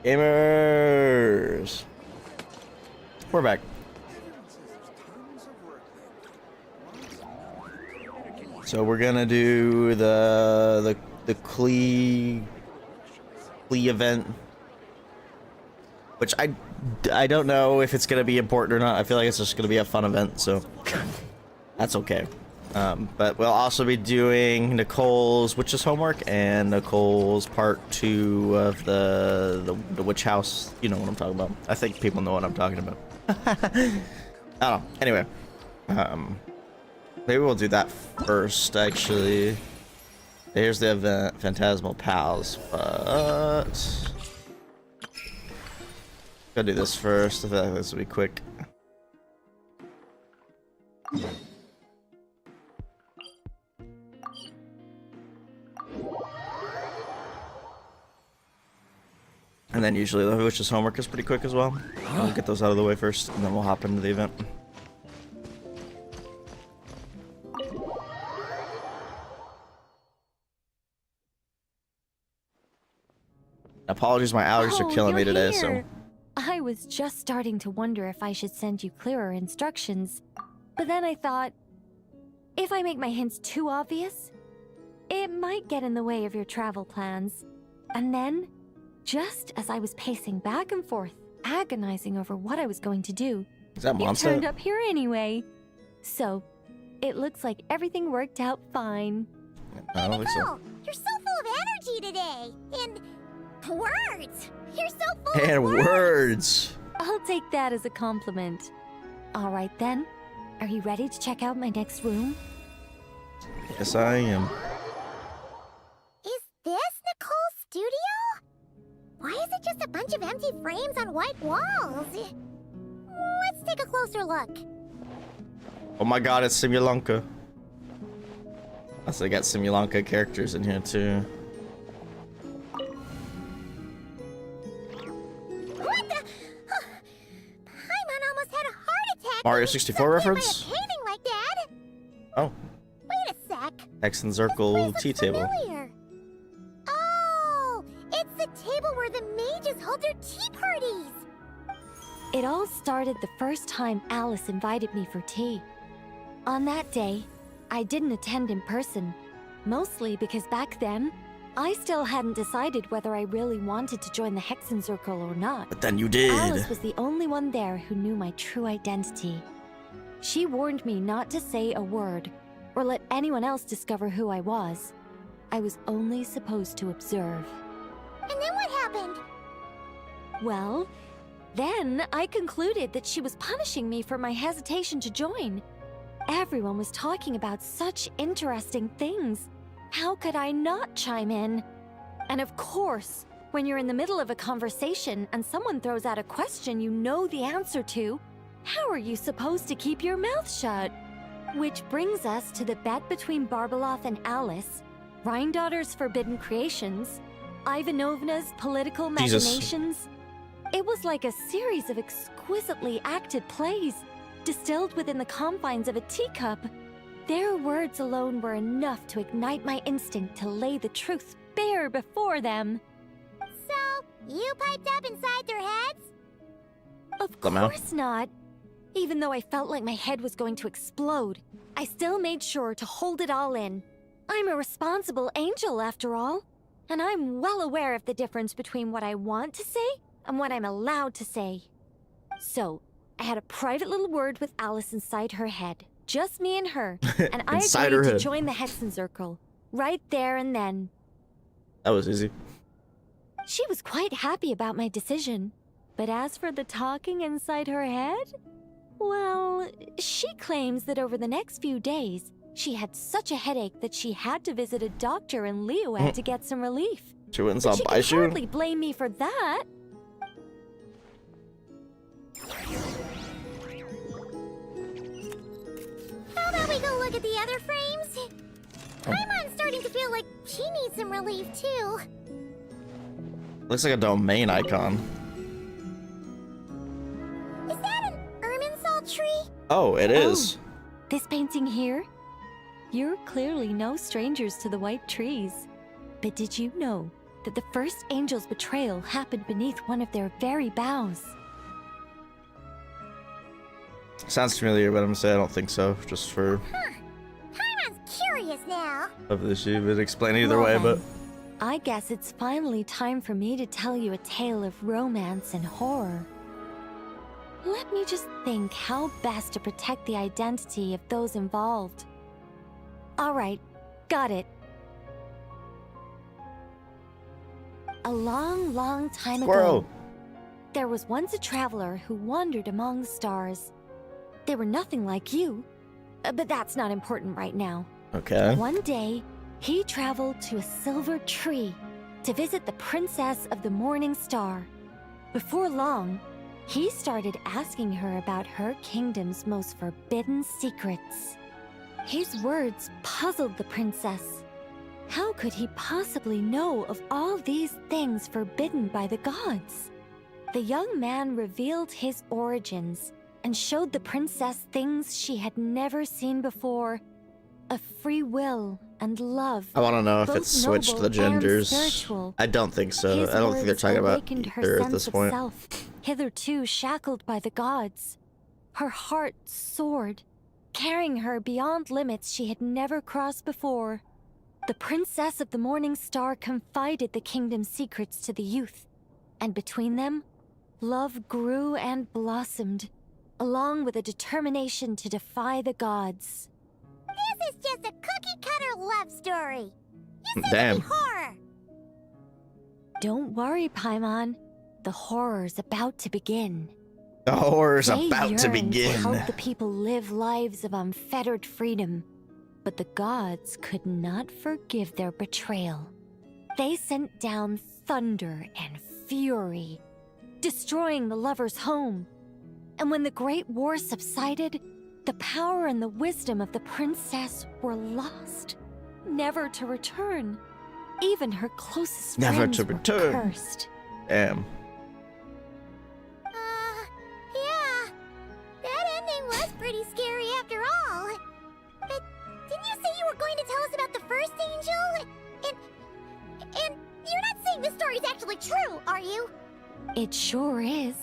Gamers, we're back. So we're gonna do the Klee event, which I don't know if it's gonna be important or not. I feel like it's just gonna be a fun event, so that's okay. But we'll also be doing Nicole's witch's homework and Nicole's part 2 of the witch house. You know what I'm talking about. I think people know what I'm talking about. I don't know. Anyway, maybe we'll do that first, actually. Here's the event, Phantasmal Pals, but gotta do this first. I feel like this will be quick. And then usually the witch's homework is pretty quick as well. I'll get those out of the way first, and then we'll hop into the event. Apologies, my allergies are killing me today, so... I was just starting to wonder if I should send you clearer instructions. But then I thought, if I make my hints too obvious, it might get in the way of your travel plans. And then, just as I was pacing back and forth, agonizing over what I was going to do, Is that monster? it turned up here anyway. So, it looks like everything worked out fine. I don't think so. Nicole, you're so full of energy today. And words. You're so full And of words. I'll take that as a compliment. All right then. Are you ready to check out my next room? Yes, I am. Is this Nicole's studio? Why is it just a bunch of empty frames on white walls? Let's take a closer look. Oh my god, it's Simulanka. Also, they got Simulanka characters in here too. What the? Paimon almost had a heart attack. Mario 64 reference? By a painting like that. Oh, Wait a sec. Hexen Circle This tea place looks table. familiar. Oh, it's the table where the mages hold their tea parties. It all started the first time Alice invited me for tea. On that day, I didn't attend in person, mostly because back then, I still hadn't decided whether I really wanted to join the Hexen Circle or not. But then you did. Alice was the only one there who knew my true identity. She warned me not to say a word, or let anyone else discover who I was. I was only supposed to observe. And then what happened? Well, then I concluded that she was punishing me for my hesitation to join. Everyone was talking about such interesting things. How could I not chime in? And of course, when you're in the middle of a conversation and someone throws out a question you know the answer to, how are you supposed to keep your mouth shut? Which brings us to the bet between Barbeloth and Alice, Rhindaughter's forbidden creations, Ivanovna's political Jesus. machinations. It was like a series of exquisitely acted plays, distilled within the confines of a teacup. Their words alone were enough to ignite my instinct to lay the truth bare before them. So, you piped up inside their heads? Of Somehow. course not. Even though I felt like my head was going to explode, I still made sure to hold it all in. I'm a responsible angel, after all, and I'm well aware of the difference between what I want to say and what I'm allowed to say. So, I had a private little word with Alice inside her head, just me and her, and I Inside her agreed to head. join the Hexen Circle, right there and then. That was easy. She was quite happy about my decision, but as for the talking inside her head, well, she claims that over the next few days, she had such a headache that she had to visit a doctor in Liyue to get some relief. She went and But saw she can Baishu. hardly blame me for that. How about we go look at the other frames? Paimon's starting to feel like she needs some relief too. Looks like a domain icon. Is that an Irminsul tree? Oh, it is. This painting here? You're clearly no strangers to the white trees. But did you know that the first angel's betrayal happened beneath one of their very boughs. Sounds familiar, but I'm gonna say I don't think so. Just for Paimon's curious now. of this, you would explain either Well way, then, but I guess it's finally time for me to tell you a tale of romance and horror. Let me just think how best to protect the identity of those involved. Alright, got it. A long, long time Squirrel. ago, there was once a traveler who wandered among the stars. They were nothing like you, but that's not important right now. Okay. One day, he traveled to a silver tree to visit the princess of the morning star. Before long, he started asking her about her kingdom's most forbidden secrets. His words puzzled the princess. How could he possibly know of all these things forbidden by the gods? The young man revealed his origins and showed the princess things she had never seen before. A free will and love. I want to know if both it's switched noble the genders. and spiritual. I don't think so. His I don't think they're words talking about awakened her either at sense this of point. self, hitherto shackled by the gods. Her heart soared, carrying her beyond limits she had never crossed before. The princess of the morning star confided the kingdom's secrets to the youth, and between them, love grew and blossomed, along with a determination to defy the gods. This is just a cookie-cutter love story. You said Damn. it'd be horror. Don't worry, Paimon. The horror's about to begin. The horror's They about to yearned begin. To help the people live lives of unfettered freedom, but the gods could not forgive their betrayal. They sent down thunder and fury, destroying the lovers' home. And when the Great War subsided, the power and the wisdom of the princess were lost, never to return. Even her closest Never friends to were return. cursed. Damn. Yeah. That ending was pretty scary after all. But didn't you say you were going to tell us about the first angel? And you're not saying this story's actually true, are you? It sure is.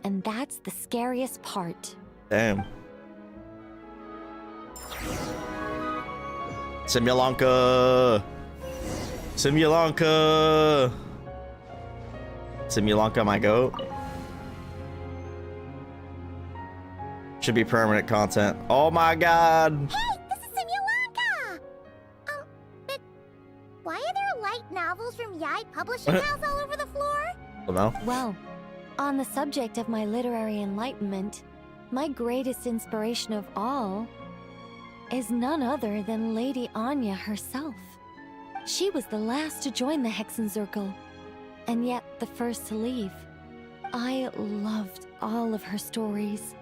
And that's the scariest part. Damn. Simulanka. Simulanka. Simulanka, my goat. Should be permanent content. Oh my god. Hey, this is Simulanka! But why are there light novels from VII Publishing House all over the floor? I don't know. Well, on the subject of my literary enlightenment, my greatest inspiration of all is none other than Lady Anya herself. She was the last to join the Hexenzirkel, and yet the first to leave. I loved all of her stories.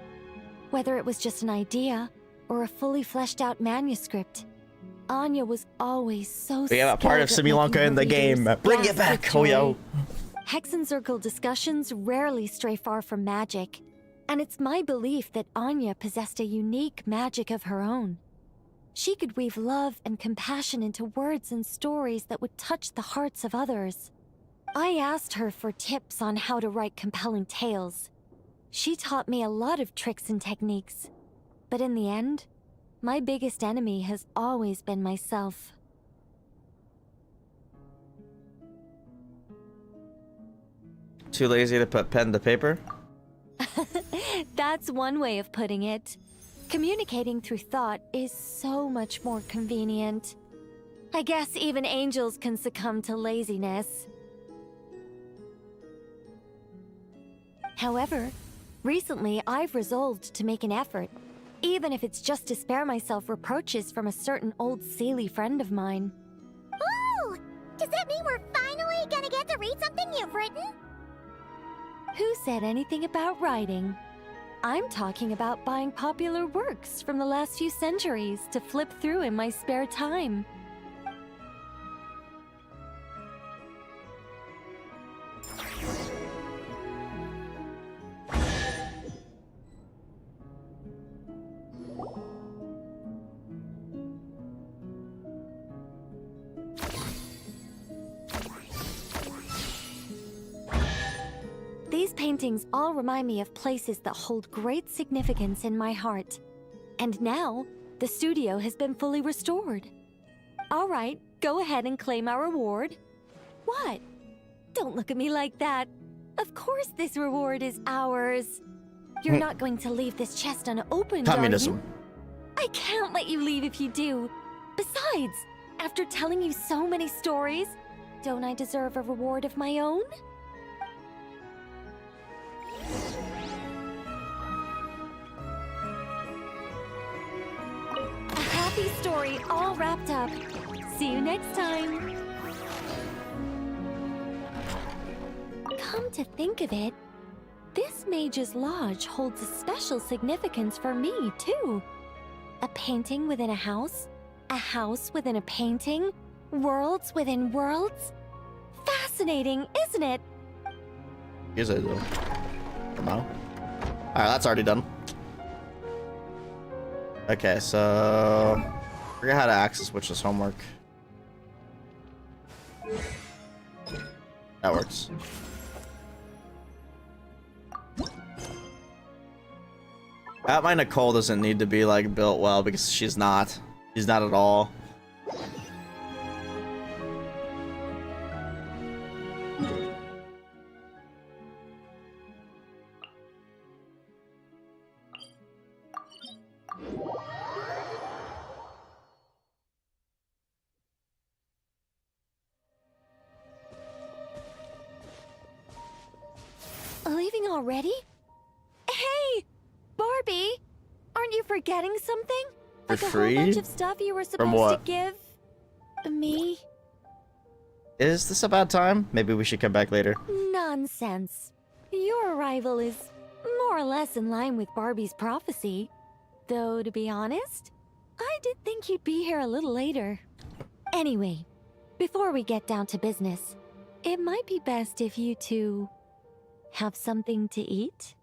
Whether it was just an idea or a fully fleshed out manuscript, Anya was always so We have a part of skilled at Simulanka making in the her game. readers Bring it gasp back, with oh joy. yo. Hexenzirkel discussions rarely stray far from magic, and it's my belief that Anya possessed a unique magic of her own. She could weave love and compassion into words and stories that would touch the hearts of others. I asked her for tips on how to write compelling tales. She taught me a lot of tricks and techniques, but in the end, my biggest enemy has always been myself. Too lazy to put pen to paper? That's one way of putting it. Communicating through thought is so much more convenient. I guess even angels can succumb to laziness. However, recently I've resolved to make an effort, even if it's just to spare myself reproaches from a certain old Seelie friend of mine. Oh! Does that mean we're finally gonna get to read something you've written? Who said anything about writing? I'm talking about buying popular works from the last few centuries to flip through in my spare time. paintings all remind me of places that hold great significance in my heart. And now, the studio has been fully restored. All right, go ahead and claim our reward. What? Don't look at me like that. Of course this reward is ours. You're not going to leave this chest unopened, are Communism. you? I can't let you leave if you do. Besides, after telling you so many stories, don't I deserve a reward of my own? A happy story all wrapped up. See you next time. Come to think of it, this Mage's Lodge holds a special significance for me, too. A painting within a house within a painting, worlds within worlds. Fascinating, isn't it? Is it though? For now. Alright, that's already done. Okay, so forget how to access Witch's homework. That works. My Nicole doesn't need to be like built well because she's not. She's not at all. Leaving already? Hey, Barbie! Aren't you forgetting something? For Like free? a whole bunch of stuff you were supposed what? to give me? Is this a bad time? Maybe we should come back later. Nonsense. Your arrival is more or less in line with Barbie's prophecy. Though, to be honest, I did think you'd be here a little later. Anyway, before we get down to business, it might be best if you two have something to eat.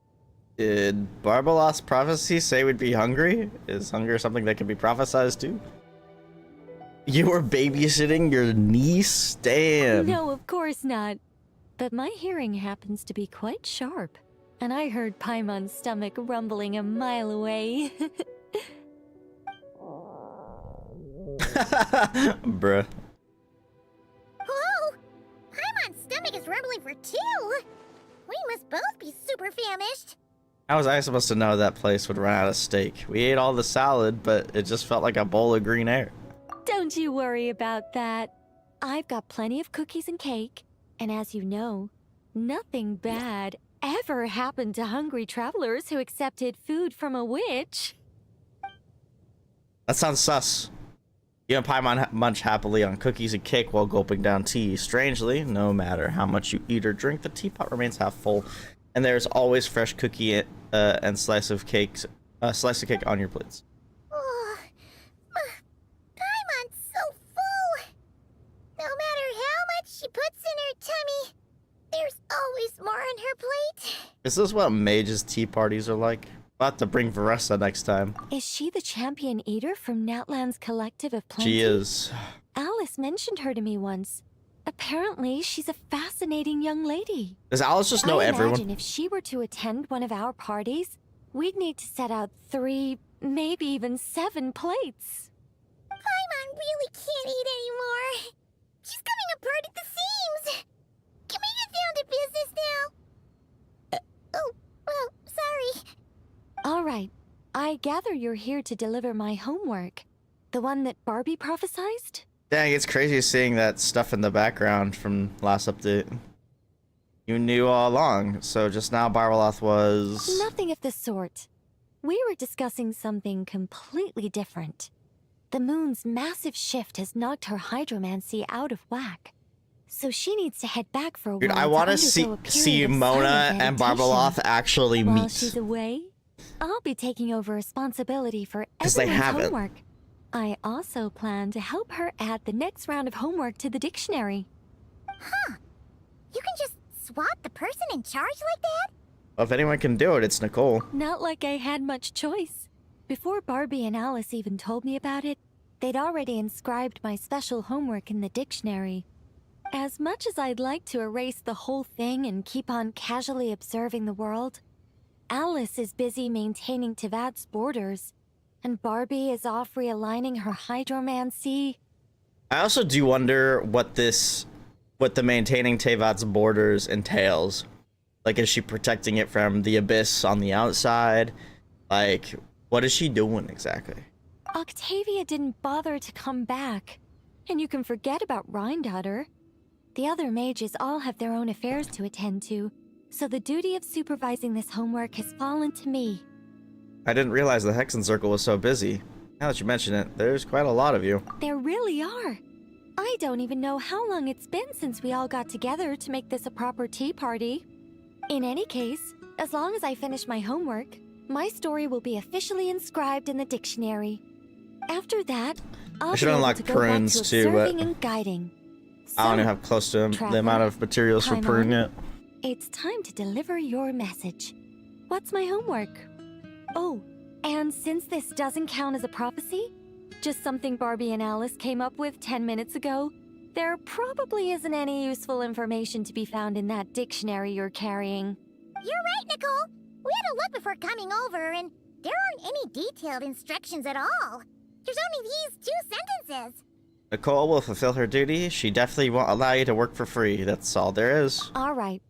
Did Barbalot's prophecy say we'd be hungry? Is hunger something that can be prophesized to? You were babysitting your niece? Damn. No, of course not. But my hearing happens to be quite sharp, and I heard Paimon's stomach rumbling a mile away. Bruh. Whoa! Paimon's stomach is rumbling for two! We must both be super famished! How was I supposed to know that place would run out of steak? We ate all the salad, but it just felt like a bowl of green air. Don't you worry about that. I've got plenty of cookies and cake, and as you know, nothing bad ever happened to hungry travelers who accepted food from a witch. That sounds sus. You and Paimon munch happily on cookies and cake while gulping down tea. Strangely, no matter how much you eat or drink, the teapot remains half full, and there's always fresh cookie and slice of cake on your plates. Oh, Paimon's so full! No matter how much she puts in her tummy, there's always more on her plate. Is this what mages' tea parties are like? We'll have to bring Varessa next time. Is she the champion eater from Natlan's Collective of Plenty? She is. Alice mentioned her to me once. Apparently, she's a fascinating young lady. Does Alice just know I everyone? imagine if she were to attend one of our parties, we'd need to set out 3, maybe even 7 plates. Paimon really can't eat anymore. She's coming apart at the seams. Can we get down to business now? Oh, well, sorry. All right. I gather you're here to deliver my homework. The one that Barbie prophesized? Dang, it's crazy seeing that stuff in the background from last update. You knew all along, so just now Barbaloth was... Nothing of the sort. We were discussing something completely different. The moon's massive shift has knocked her hydromancy out of whack. So she needs to head back for a while. Dude, I want to see Mona and Barbaloth actually While meet. she's away, I'll be taking over responsibility for 'Cause they everyone's haven't. homework. I also plan to help her add the next round of homework to the dictionary. Huh. You can just swap the person in charge like that? Well, if anyone can do it, it's Nicole. Not like I had much choice. Before Barbie and Alice even told me about it, they'd already inscribed my special homework in the dictionary. As much as I'd like to erase the whole thing and keep on casually observing the world, Alice is busy maintaining Tevad's borders, and Barbie is off realigning her hydromancy. I also do wonder what the maintaining Tevad's borders entails. Like, is she protecting it from the abyss on the outside? Like, what is she doing exactly? Octavia didn't bother to come back, and you can forget about Rhindaughter. The other mages all have their own affairs to attend to, so the duty of supervising this homework has fallen to me. I didn't realize the Hexen Circle was so busy. Now that you mention it, there's quite a lot of you. There really are. I don't even know how long it's been since we all got together to make this a proper tea party. In any case, as long as I finish my homework, my story will be officially inscribed in the dictionary. After that, I'll should be able unlock to go prunes back to too, but observing and guiding. I don't So, even have close to the Trevor, amount of materials for time prune on. yet. It's time to deliver your message. What's my homework? Oh, and since this doesn't count as a prophecy, just something Barbie and Alice came up with 10 minutes ago, there probably isn't any useful information to be found in that dictionary you're carrying. You're right, Nicole. We had to look before coming over, and there aren't any detailed instructions at all. There's only these 2 sentences. Nicole will fulfill her duty. She definitely won't allow you to work for free. That's all there is. All right,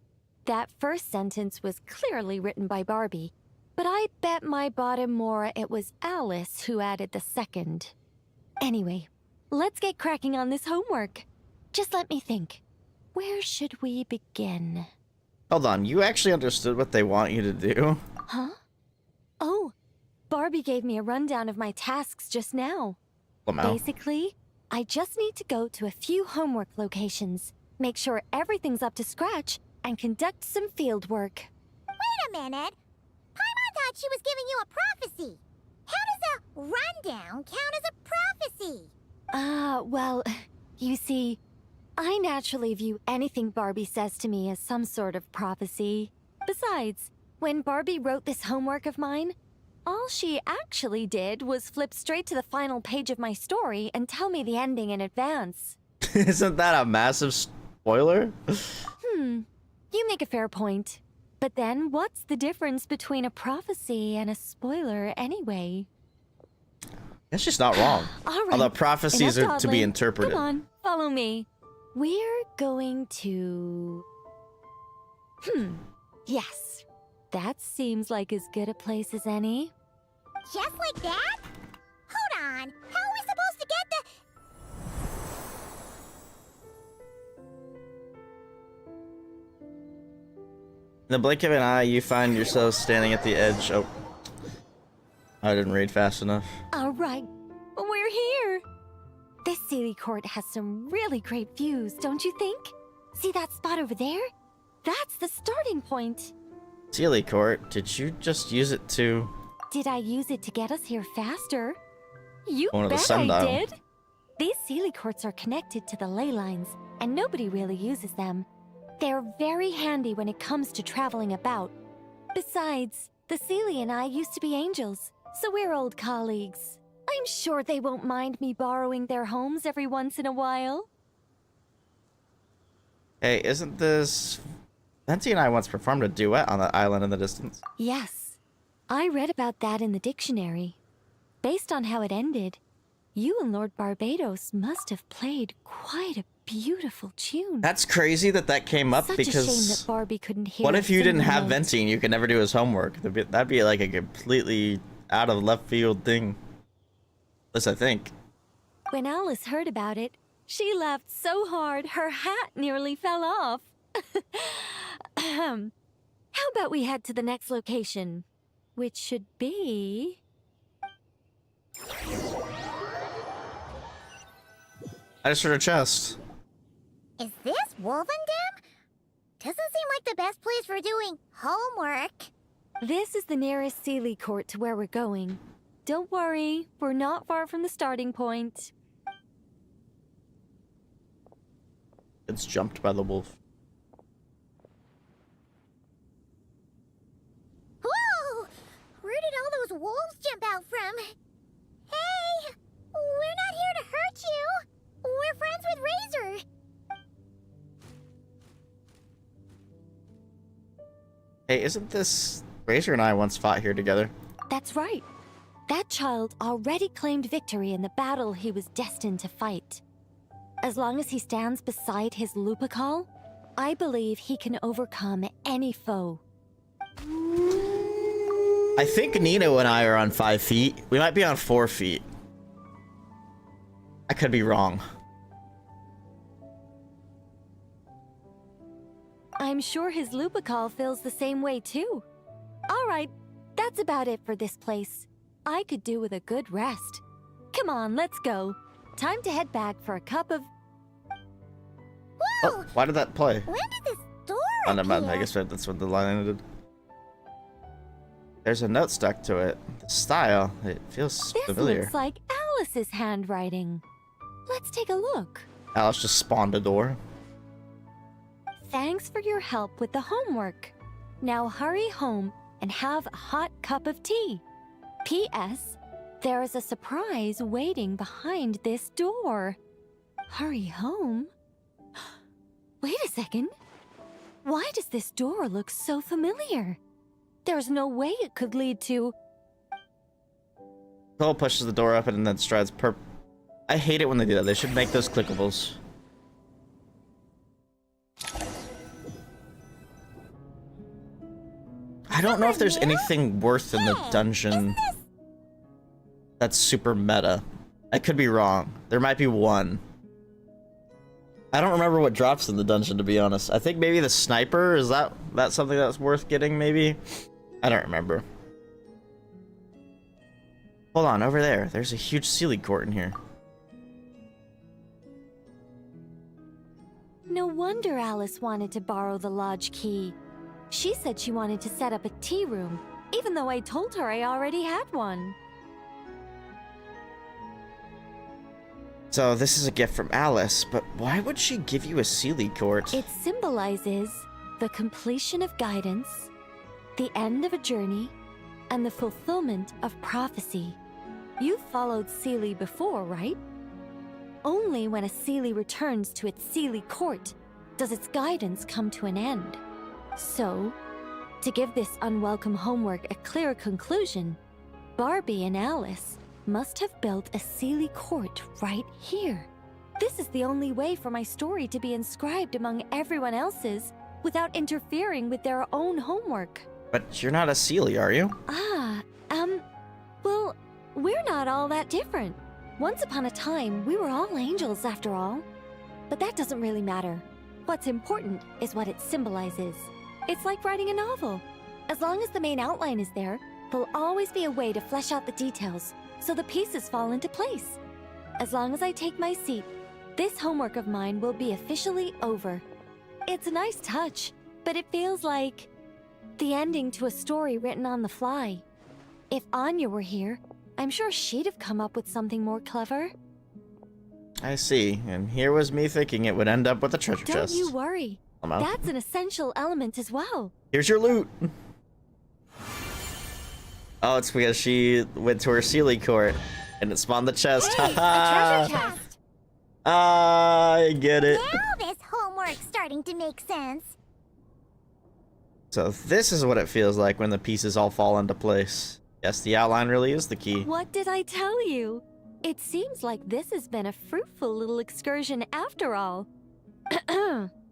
that first sentence was clearly written by Barbie, but I bet my bottom more it was Alice who added the second. Anyway, let's get cracking on this homework. Just let me think. Where should we begin? Hold on, you actually understood what they want you to do? Huh? Oh, Barbie gave me a rundown of my tasks just now. Lamau. Basically, I just need to go to a few homework locations, make sure everything's up to scratch, and conduct some field work. Wait a minute. Paimon thought she was giving you a prophecy. How does a rundown count as a prophecy? Well, you see, I naturally view anything Barbie says to me as some sort of prophecy. Besides, when Barbie wrote this homework of mine, all she actually did was flip straight to the final page of my story and tell me the ending in advance. Isn't that a massive spoiler? You make a fair point. But then, what's the difference between a prophecy and a spoiler anyway? That's just not wrong. All right. Although prophecies enough are to be dawdling. interpreted. Come on, follow me. We're going to... Yes. That seems like as good a place as any. Just like that? Hold on. How are we supposed to get the... In the blink of an eye, you find yourself standing at the edge. Oh. I didn't read fast enough. All right. We're here. This Sealy Court has some really great views, don't you think? See that spot over there? That's the starting point. Sealy Court, did you just use it to... Did I use it to get us here faster? You One of the bet I sundial. did. These Sealy Courts are connected to the ley lines, and nobody really uses them. They're very handy when it comes to traveling about. Besides, the Sealy and I used to be angels, so we're old colleagues. I'm sure they won't mind me borrowing their homes every once in a while. Hey, isn't this... Venti and I once performed a duet on that island in the distance. Yes, I read about that in the dictionary. Based on how it ended, you and Lord Barbados must have played quite a beautiful tune. That's crazy that that came up Such because... a shame that Barbie couldn't hear. What a if you didn't single have note. Venti and you could never do his homework? That'd be like a completely out of left field thing. At least I think. When Alice heard about it, she laughed so hard her hat nearly fell off. How about we head to the next location, which should be... I just heard a chest. Is this Wolvendam? Doesn't seem like the best place for doing homework. This is the nearest Sealy Court to where we're going. Don't worry, we're not far from the starting point. It's jumped by the wolf. Whoa! Where did all those wolves jump out from? Hey! We're not here to hurt you! We're friends with Razor! Hey, isn't this... Razor and I once fought here together. That's right. That child already claimed victory in the battle he was destined to fight. As long as he stands beside his Lupical, I believe he can overcome any foe. I think Nino and I are on 5 feet. We might be on 4 feet. I could be wrong. I'm sure his Lupical feels the same way too. All right, that's about it for this place. I could do with a good rest. Come on, let's go. Time to head back for a cup of... Whoa! Oh, why did that play? When did this door Oh, never mind. I appear? guess that's what the line ended. There's a note stuck to it. The style, it feels This familiar. looks like Alice's handwriting. Let's take a look. Alice just spawned a door. Thanks for your help with the homework. Now hurry home and have a hot cup of tea. P.S. There is a surprise waiting behind this door. Hurry home? Wait a second. Why does this door look so familiar? There's no way it could lead to... Nicole pushes the door open and then strides I hate it when they do that. They should make those clickables. I don't know if there's anything worth in the dungeon that's super meta. I could be wrong. There might be one. I don't remember what drops in the dungeon, to be honest. I think maybe the sniper, is that something that's worth getting, maybe? I don't remember. Hold on, over there. There's a huge Sealy court in here. No wonder Alice wanted to borrow the lodge key. She said she wanted to set up a tea room, even though I told her I already had one. So this is a gift from Alice, but why would she give you a Sealy court? It symbolizes the completion of guidance, the end of a journey, and the fulfillment of prophecy. You've followed Sealy before, right? Only when a Sealy returns to its Sealy court does its guidance come to an end. So, to give this unwelcome homework a clear conclusion, Barbie and Alice must have built a Sealy court right here. This is the only way for my story to be inscribed among everyone else's without interfering with their own homework. But you're not a Sealy, are you? Well, we're not all that different. Once upon a time, we were all angels after all. But that doesn't really matter. What's important is what it symbolizes. It's like writing a novel. As long as the main outline is there, there'll always be a way to flesh out the details, so the pieces fall into place. As long as I take my seat, this homework of mine will be officially over. It's a nice touch, but it feels like the ending to a story written on the fly. If Anya were here, I'm sure she'd have come up with something more clever. I see, and here was me thinking it would end up with a treasure chest. Don't you worry. I'm out. That's an essential element as well. Here's your loot. Oh, it's because she went to her Sealy court and it spawned the chest. Hey, a treasure chest! I get it. Now this homework's starting to make sense. So this is what it feels like when the pieces all fall into place. Yes, the outline really is the key. What did I tell you? It seems like this has been a fruitful little excursion after all.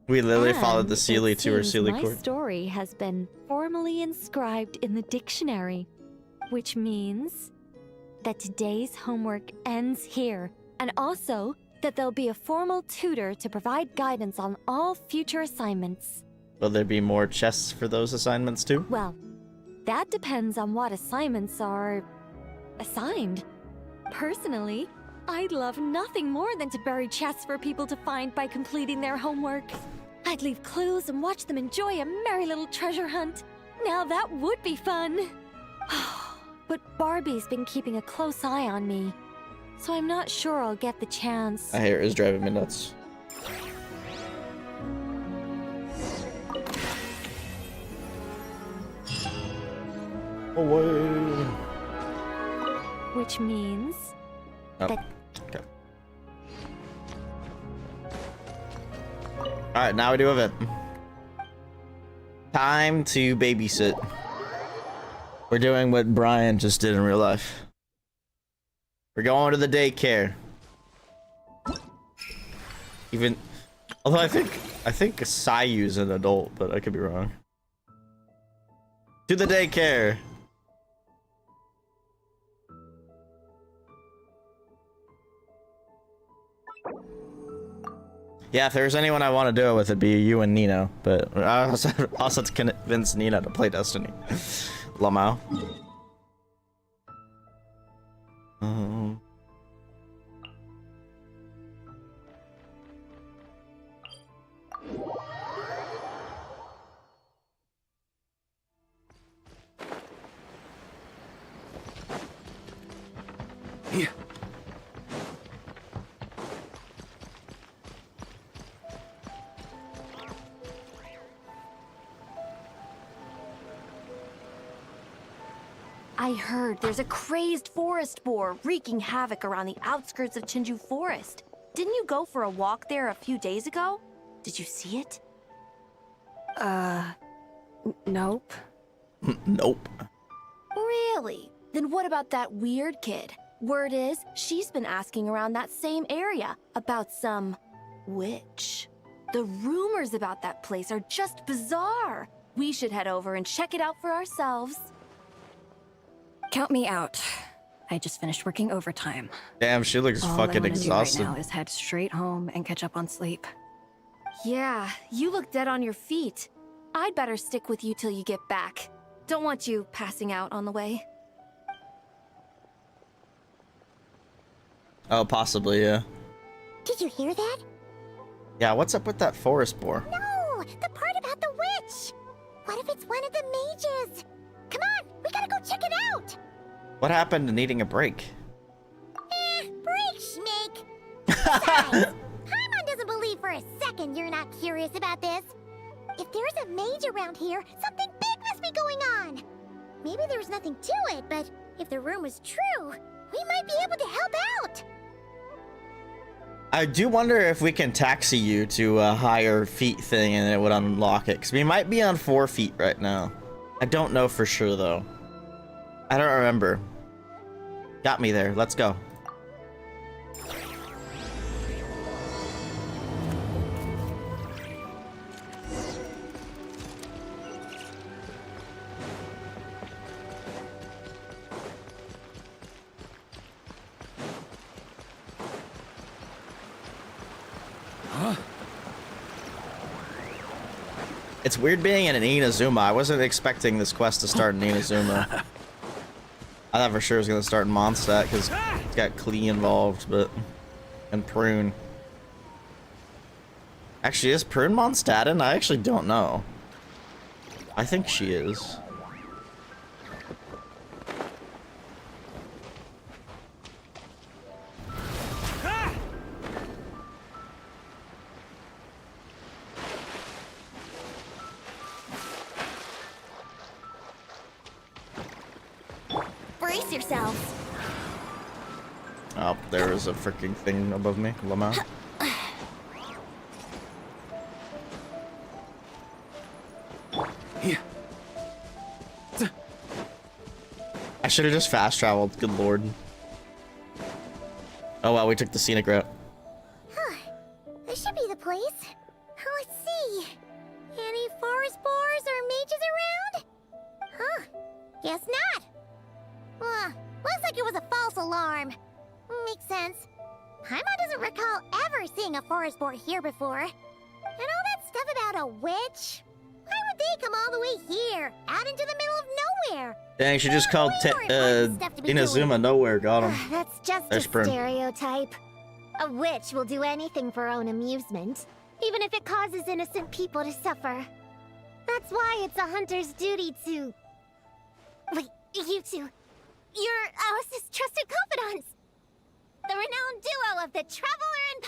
We literally followed And the Sealy it to her seems Sealy my court. story has been formally inscribed in the dictionary, which means that today's homework ends here, and also that there'll be a formal tutor to provide guidance on all future assignments. Will there be more chests for those assignments too? Well, that depends on what assignments are assigned. Personally, I'd love nothing more than to bury chests for people to find by completing their homework. I'd leave clues and watch them enjoy a merry little treasure hunt. Now that would be fun. But Barbie's been keeping a close eye on me, so I'm not sure I'll get the chance. I hear it is driving me nuts. Away. Which means Oh, that okay. Alright, now we do event. Time to babysit. We're doing what Brian just did in real life. We're going to the daycare. Even, although I think Sayu's an adult, but I could be wrong. To the daycare. Yeah, if there's anyone I want to do it with, it'd be you and Nino. But I also have to convince Nina to play Destiny. Lamau. Yeah. I heard there's a crazed forest boar wreaking havoc around the outskirts of Chinju Forest. Didn't you go for a walk there a few days ago? Did you see it? Nope. Nope. Really? Then what about that weird kid? Word is, she's been asking around that same area about some witch. The rumors about that place are just bizarre. We should head over and check it out for ourselves. Count me out. I just finished working overtime. Damn, she looks All fucking I wanna exhausted. do right now is head straight home and catch up on sleep. Yeah, you look dead on your feet. I'd better stick with you till you get back. Don't want you passing out on the way. Oh, possibly, yeah. Did you hear that? Yeah, what's up with that forest boar? No, the part about the witch. What if it's one of the mages? Come on, we gotta go check it out. What happened to needing a break? Break, Schmake. Besides, Paimon doesn't believe for a second you're not curious about this. If there's a mage around here, something big must be going on. Maybe there's nothing to it, but if the rumor's true, we might be able to help out. I do wonder if we can taxi you to a higher feet thing and it would unlock it. Because we might be on 4 feet right now. I don't know for sure, though. I don't remember. Got me there. Let's go. It's weird being in an Inazuma. I wasn't expecting this quest to start in Inazuma. I thought for sure it was going to start in Mondstadt because it's got Klee involved, but... And Prune. Actually, is Prune Mondstadtin? I actually don't know. I think she is. Brace yourselves. Oh, there is a freaking thing above me. Lamau. Yeah. I should have just fast traveled. Good lord. Oh wow, we took the scenic route. This should be the place. Let's see. Any forest boars or mages around? Huh. Guess not. Looks like it was a false alarm. Makes sense. Paimon doesn't recall ever seeing a forest boar here before. And all that stuff about a witch? Why would they come all the way here, out into the middle of nowhere? Dang, she just called Inazuma nowhere. Got him. That's just There's a Prim. stereotype. A witch will do anything for her own amusement, even if it causes innocent people to suffer. That's why it's a hunter's duty to... Wait, you two. You're Alice's trusted confidants. The renowned duo of the Traveler and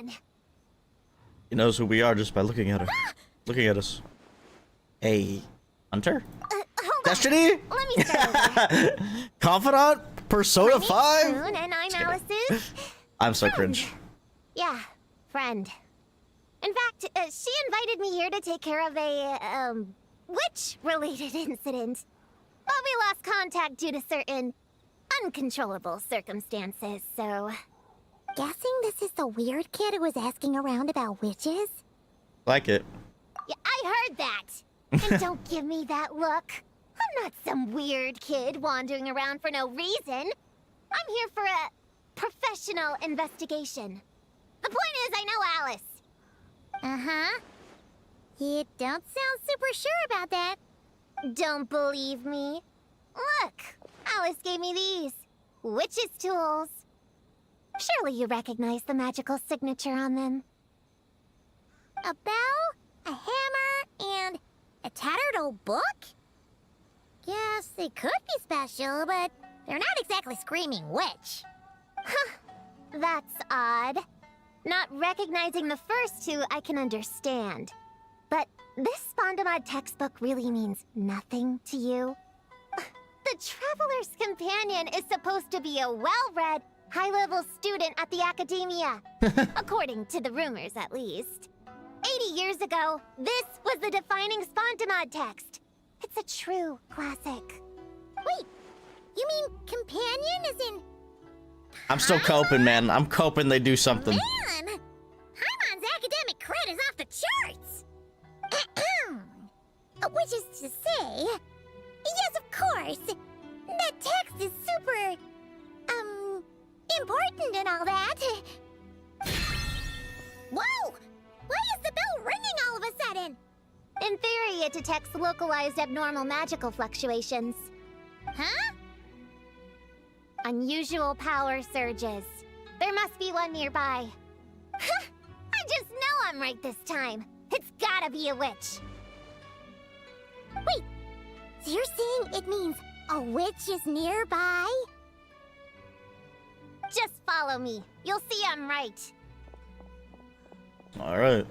Paimon. He knows who we are just by looking at her. Looking at us. Hey, Hunter? Hold Destiny? on. Let me start over. Confidant? Persona My 5? name's Prune, and I'm Alice's... I'm so cringe. Yeah, friend. In fact, she invited me here to take care of a, witch-related incident. But we lost contact due to certain uncontrollable circumstances, so... Guessing this is the weird kid who was asking around about witches? Like it. Yeah, I heard that! And don't give me that look. I'm not some weird kid wandering around for no reason. I'm here for a professional investigation. The point is, I know Alice. Uh-huh. You don't sound super sure about that. Don't believe me? Look, Alice gave me these. Witch's tools. Surely you recognize the magical signature on them. A bell, a hammer, and a tattered old book? Yes, they could be special, but they're not exactly screaming witch. Huh, that's odd. Not recognizing the first two I can understand. But this Spondamod textbook really means nothing to you? The Traveler's Companion is supposed to be a well-read, high-level student at the Academia. According to the rumors, at least. 80 years ago, this was the defining Spondamod text. It's a true classic. Wait, you mean companion as in... I'm still coping, man. I'm coping they do something. Man! Hyman's academic cred is off the charts! Which is to say... Yes, of course! That text is super... important and all that. Whoa! Why is the bell ringing all of a sudden? In theory, it detects localized abnormal magical fluctuations. Huh? Unusual power surges. There must be one nearby. I just know I'm right this time. It's gotta be a witch. Wait, so you're saying it means a witch is nearby? Just follow me. You'll see I'm right. All right.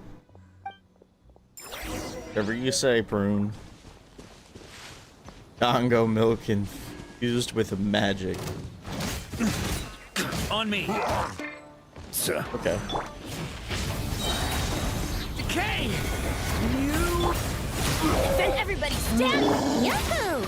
Whatever you say, Prune. Congo milk infused with magic. On me. Okay. Decay! Then everybody stand! Yahoo!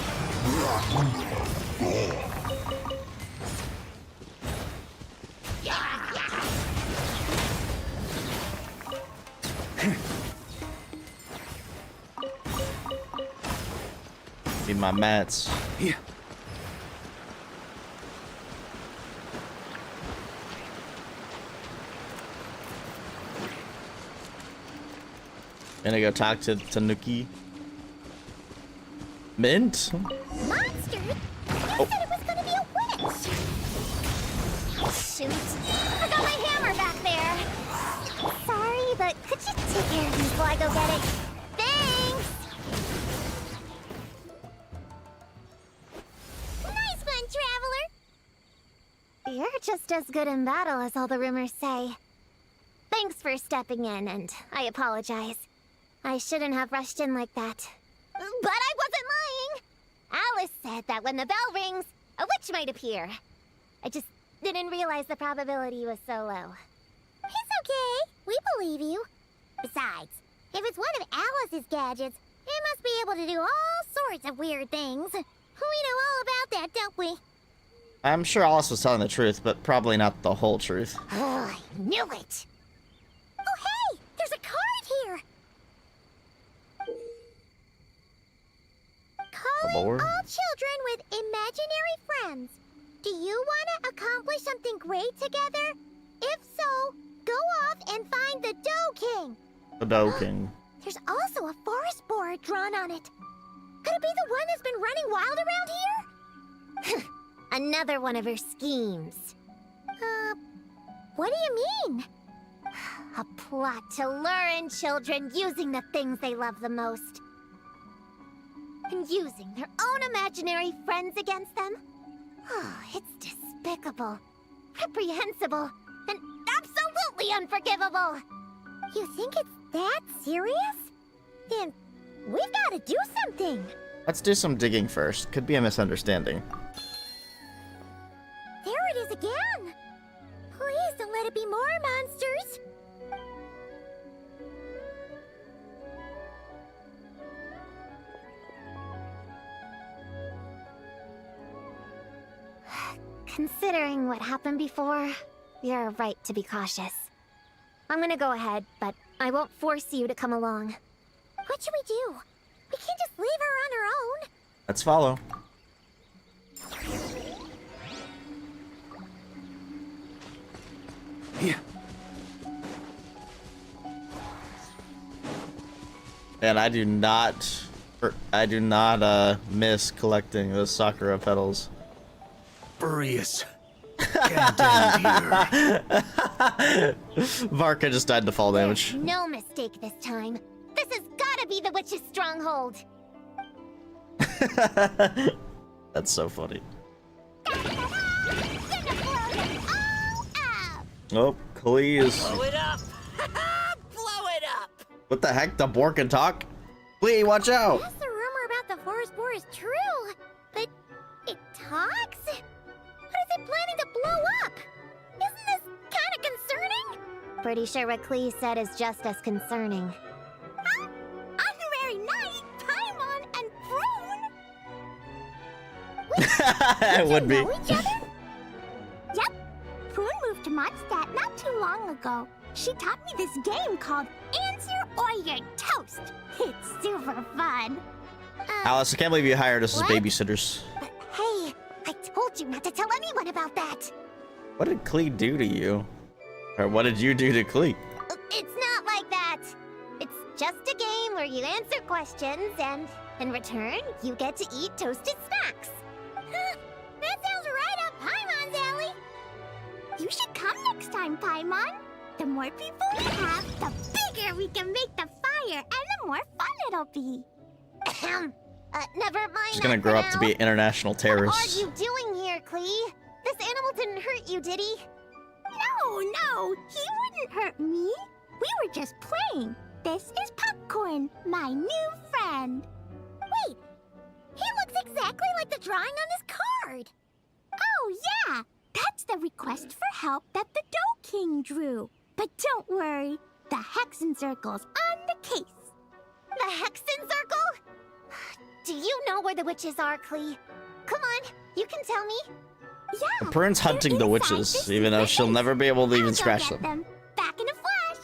Need my mats. Yeah. Gonna go talk to Tanuki. Mint? Monster? You said it was gonna be a witch! Shoot. I got my hammer back there. Sorry, but could you take care of these while I go get it? Thanks! Nice one, Traveler! You're just as good in battle as all the rumors say. Thanks for stepping in, and I apologize. I shouldn't have rushed in like that. But I wasn't lying! Alice said that when the bell rings, a witch might appear. I just didn't realize the probability was so low. It's okay. We believe you. Besides, if it's one of Alice's gadgets, it must be able to do all sorts of weird things. We know all about that, don't we? I'm sure Alice was telling the truth, but probably not the whole truth. Oh, I knew it! Oh, hey! There's a card here! Calling Tabor? all children with imaginary friends. Do you want to accomplish something great together? If so, go off and find the Dough King. The Dough King. There's also a forest board drawn on it. Could it be the one that's been running wild around here? Another one of her schemes. What do you mean? A plot to lure in children using the things they love the most. And using their own imaginary friends against them? Oh, it's despicable, reprehensible, and absolutely unforgivable! You think it's that serious? Then we've got to do something. Let's do some digging first. Could be a misunderstanding. There it is again! Please don't let it be more monsters! Considering what happened before, you're right to be cautious. I'm gonna go ahead, but I won't force you to come along. What should we do? We can't just leave her on her own. Let's follow. Here. And I do not miss collecting those Sakura petals. Furious. Can't end here. Varka just died to fall damage. No mistake this time. This has gotta be the witch's stronghold. That's so funny. Oh, Klee is. Blow it up! Blow it up! What the heck? The boar can talk? Klee, watch out! Guess the rumor about the forest boar is true, but it talks? What is it planning to blow up? Isn't this kind of concerning? Pretty sure what Klee said is just as concerning. Huh? Honorary Knight, Paimon, and Prune? It would be. Know each other? Yep. Prune moved to Mondstadt not too long ago. She taught me this game called Answer or You're Toast. It's super fun. Alice, I can't believe you hired us as What? babysitters. Hey, I told you not to tell anyone about that. What did Klee do to you? Or what did you do to Klee? It's not like that. It's just a game where you answer questions and, in return, you get to eat toasted snacks. Huh, that sounds right up Paimon's alley. You should come next time, Paimon. The more people we have, the bigger we can make the fire, and the more fun it'll be. Never mind. She's gonna that grow for up to now. be an international terrorist. What are you doing here, Klee? This animal didn't hurt you, did he? No, he wouldn't hurt me. We were just playing. This is Popcorn, my new friend. Wait, he looks exactly like the drawing on this card. Oh, yeah, that's the request for help that the Dough King drew. But don't worry, the Hexen Circle's on the case. The Hexen Circle? Do you know where the witches are, Klee? Come on, you can tell me. Yeah. Prune's hunting the witches, even though she'll never be able to even scratch them. Back in a flash.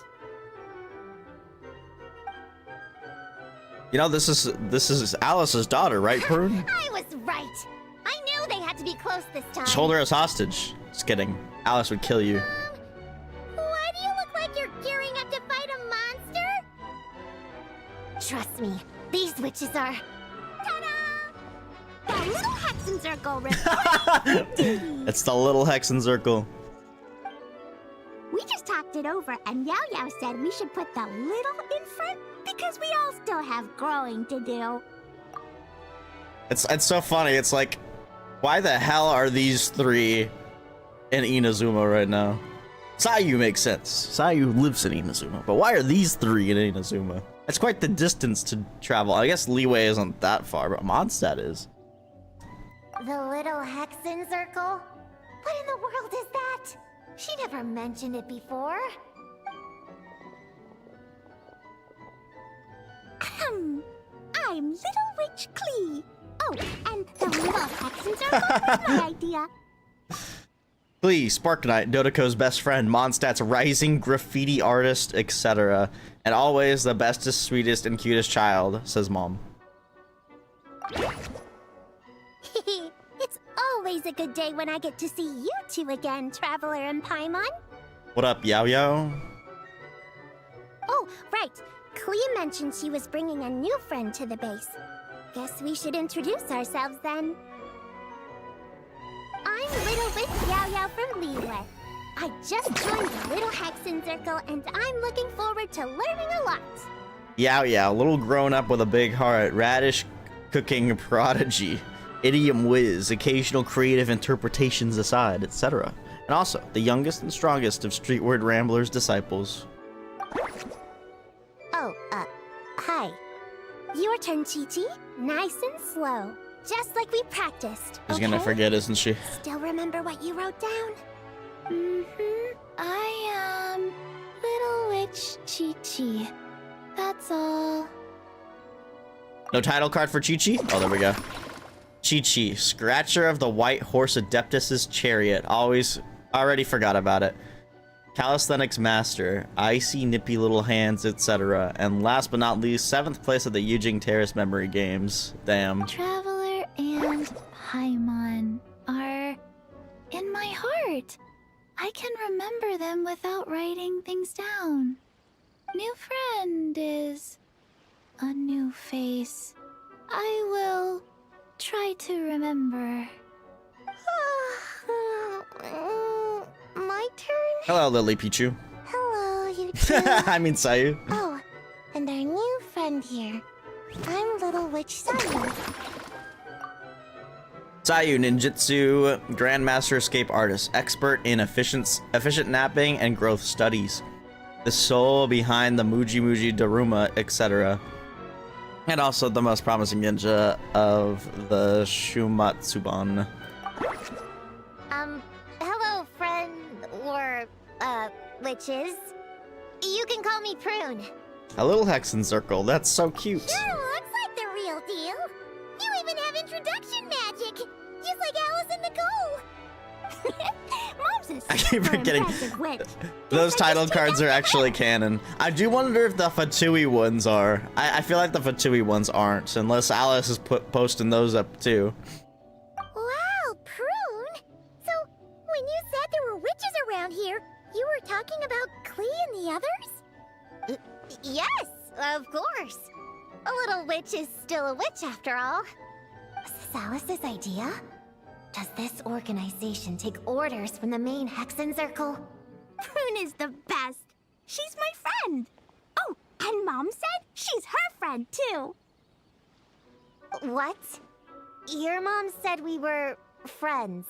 You know, this is Alice's daughter, right, Prune? I was right. I knew they had to be close this time. Just hold her as hostage. Just kidding. Alice would kill you. Why do you look like you're gearing up to fight a monster? Trust me, these witches are... Ta-da! The little Hexen Circle reporting duty. It's the little Hexen Circle. We just talked it over, and Yao Yao said we should put the little in front because we all still have growing to do. It's so funny. It's like, why the hell are these three in Inazuma right now? Sayu makes sense. Sayu lives in Inazuma, but why are these three in Inazuma? It's quite the distance to travel. I guess Leeway isn't that far, but Mondstadt is. The little Hexen Circle? What in the world is that? She never mentioned it before. I'm Little Witch Klee. Oh, and the little Hexen Circle was my idea. Klee, Spark Knight, Dodoko's best friend, Mondstadt's rising graffiti artist, etc. And always the bestest, sweetest, and cutest child, says Mom. It's always a good day when I get to see you two again, Traveler and Paimon. What up, Yao Yao? Oh, right. Klee mentioned she was bringing a new friend to the base. Guess we should introduce ourselves then. I'm Little Witch Yao Yao from Liyue. I just joined the Little Hexen Circle, and I'm looking forward to learning a lot. Yao Yao, little grown up with a big heart, radish cooking prodigy, idiom whiz, occasional creative interpretations aside, etc. And also, the youngest and strongest of Streetward Rambler's disciples. Oh, hi. Your turn, Chi-Chi. Nice and slow. Just like we practiced. She's gonna forget, isn't she? Still remember what you wrote down? I am Little Witch Chi-Chi. That's all. No title card for Chi-Chi? Oh, there we go. Chi-Chi, Scratcher of the White Horse Adeptus's Chariot. Already forgot about it. Calisthenics Master, Icy Nippy Little Hands, etc. And last but not least, 7th place at the Yujing Terrace Memory Games. Damn. Traveler and Paimon are in my heart. I can remember them without writing things down. New friend is a new face. I will try to remember. My turn? Hello, Lily Pichu. Hello, you two. I mean, Sayu. Oh, and our new friend here. I'm Little Witch Sayu. Sayu, Ninjutsu, Grandmaster Escape Artist, expert in efficient napping and growth studies. The soul behind the Muji Muji Daruma, etc. And also the most promising ninja of the Shumatsuban. Hello, friend, or, witches. You can call me Prune. A little Hexen Circle, that's so cute. Sure looks like the real deal. You even have introduction magic, just like Alice and Nicole. Mom's a I keep super forgetting. impressive witch. Those Guess I title just took cards that are from actually her. canon. I do wonder if the Fatui ones are. I feel like the Fatui ones aren't, unless Alice is posting those up too. Wow, Prune. So, when you said there were witches around here, you were talking about Klee and the others? Yes, of course. A little witch is still a witch after all. Was this Alice's idea? Does this organization take orders from the main Hexen Circle? Prune is the best. She's my friend. Oh, and Mom said she's her friend too. What? Your mom said we were friends.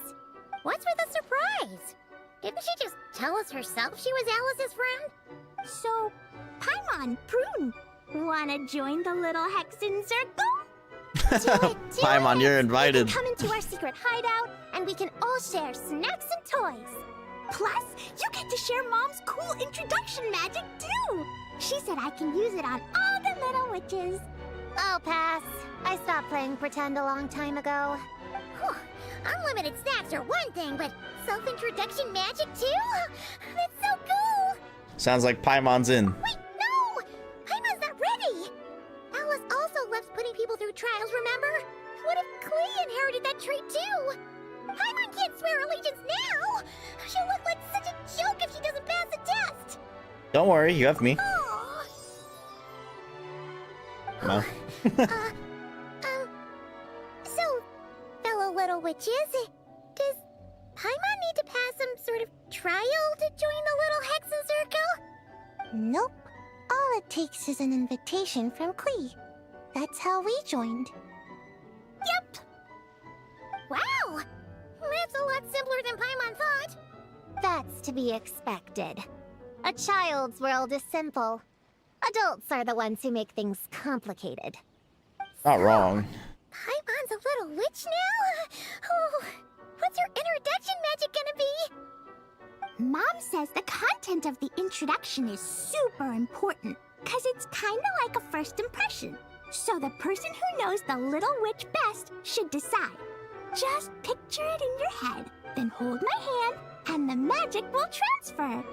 What's with the surprise? Didn't she just tell us herself she was Alice's friend? So, Paimon, Prune, wanna join the little Hexen Circle? Do it, do Paimon, it. you're invited. We can come into our secret hideout, and we can all share snacks and toys. Plus, you get to share Mom's cool introduction magic, too. She said I can use it on all the little witches. I'll pass. I stopped playing pretend a long time ago. Whew. Unlimited snacks are one thing, but self-introduction magic, too? That's so cool. Sounds like Paimon's in. Wait, no! Paimon's not ready! Alice also loves putting people through trials, remember? What if Klee inherited that trait too? Paimon can't swear allegiance now! She'll look like such a joke if she doesn't pass the test! Don't worry, you have me. Aww. No. So, fellow little witches, does Paimon need to pass some sort of trial to join the little Hexen Circle? Nope. All it takes is an invitation from Klee. That's how we joined. Yep. Wow! That's a lot simpler than Paimon thought. That's to be expected. A child's world is simple. Adults are the ones who make things complicated. Not wrong. Paimon's a little witch now? Oh, what's her introduction magic gonna be? Mom says the content of the introduction is super important, because it's kind of like a first impression. So the person who knows the little witch best should decide. Just picture it in your head, then hold my hand, and the magic will transfer.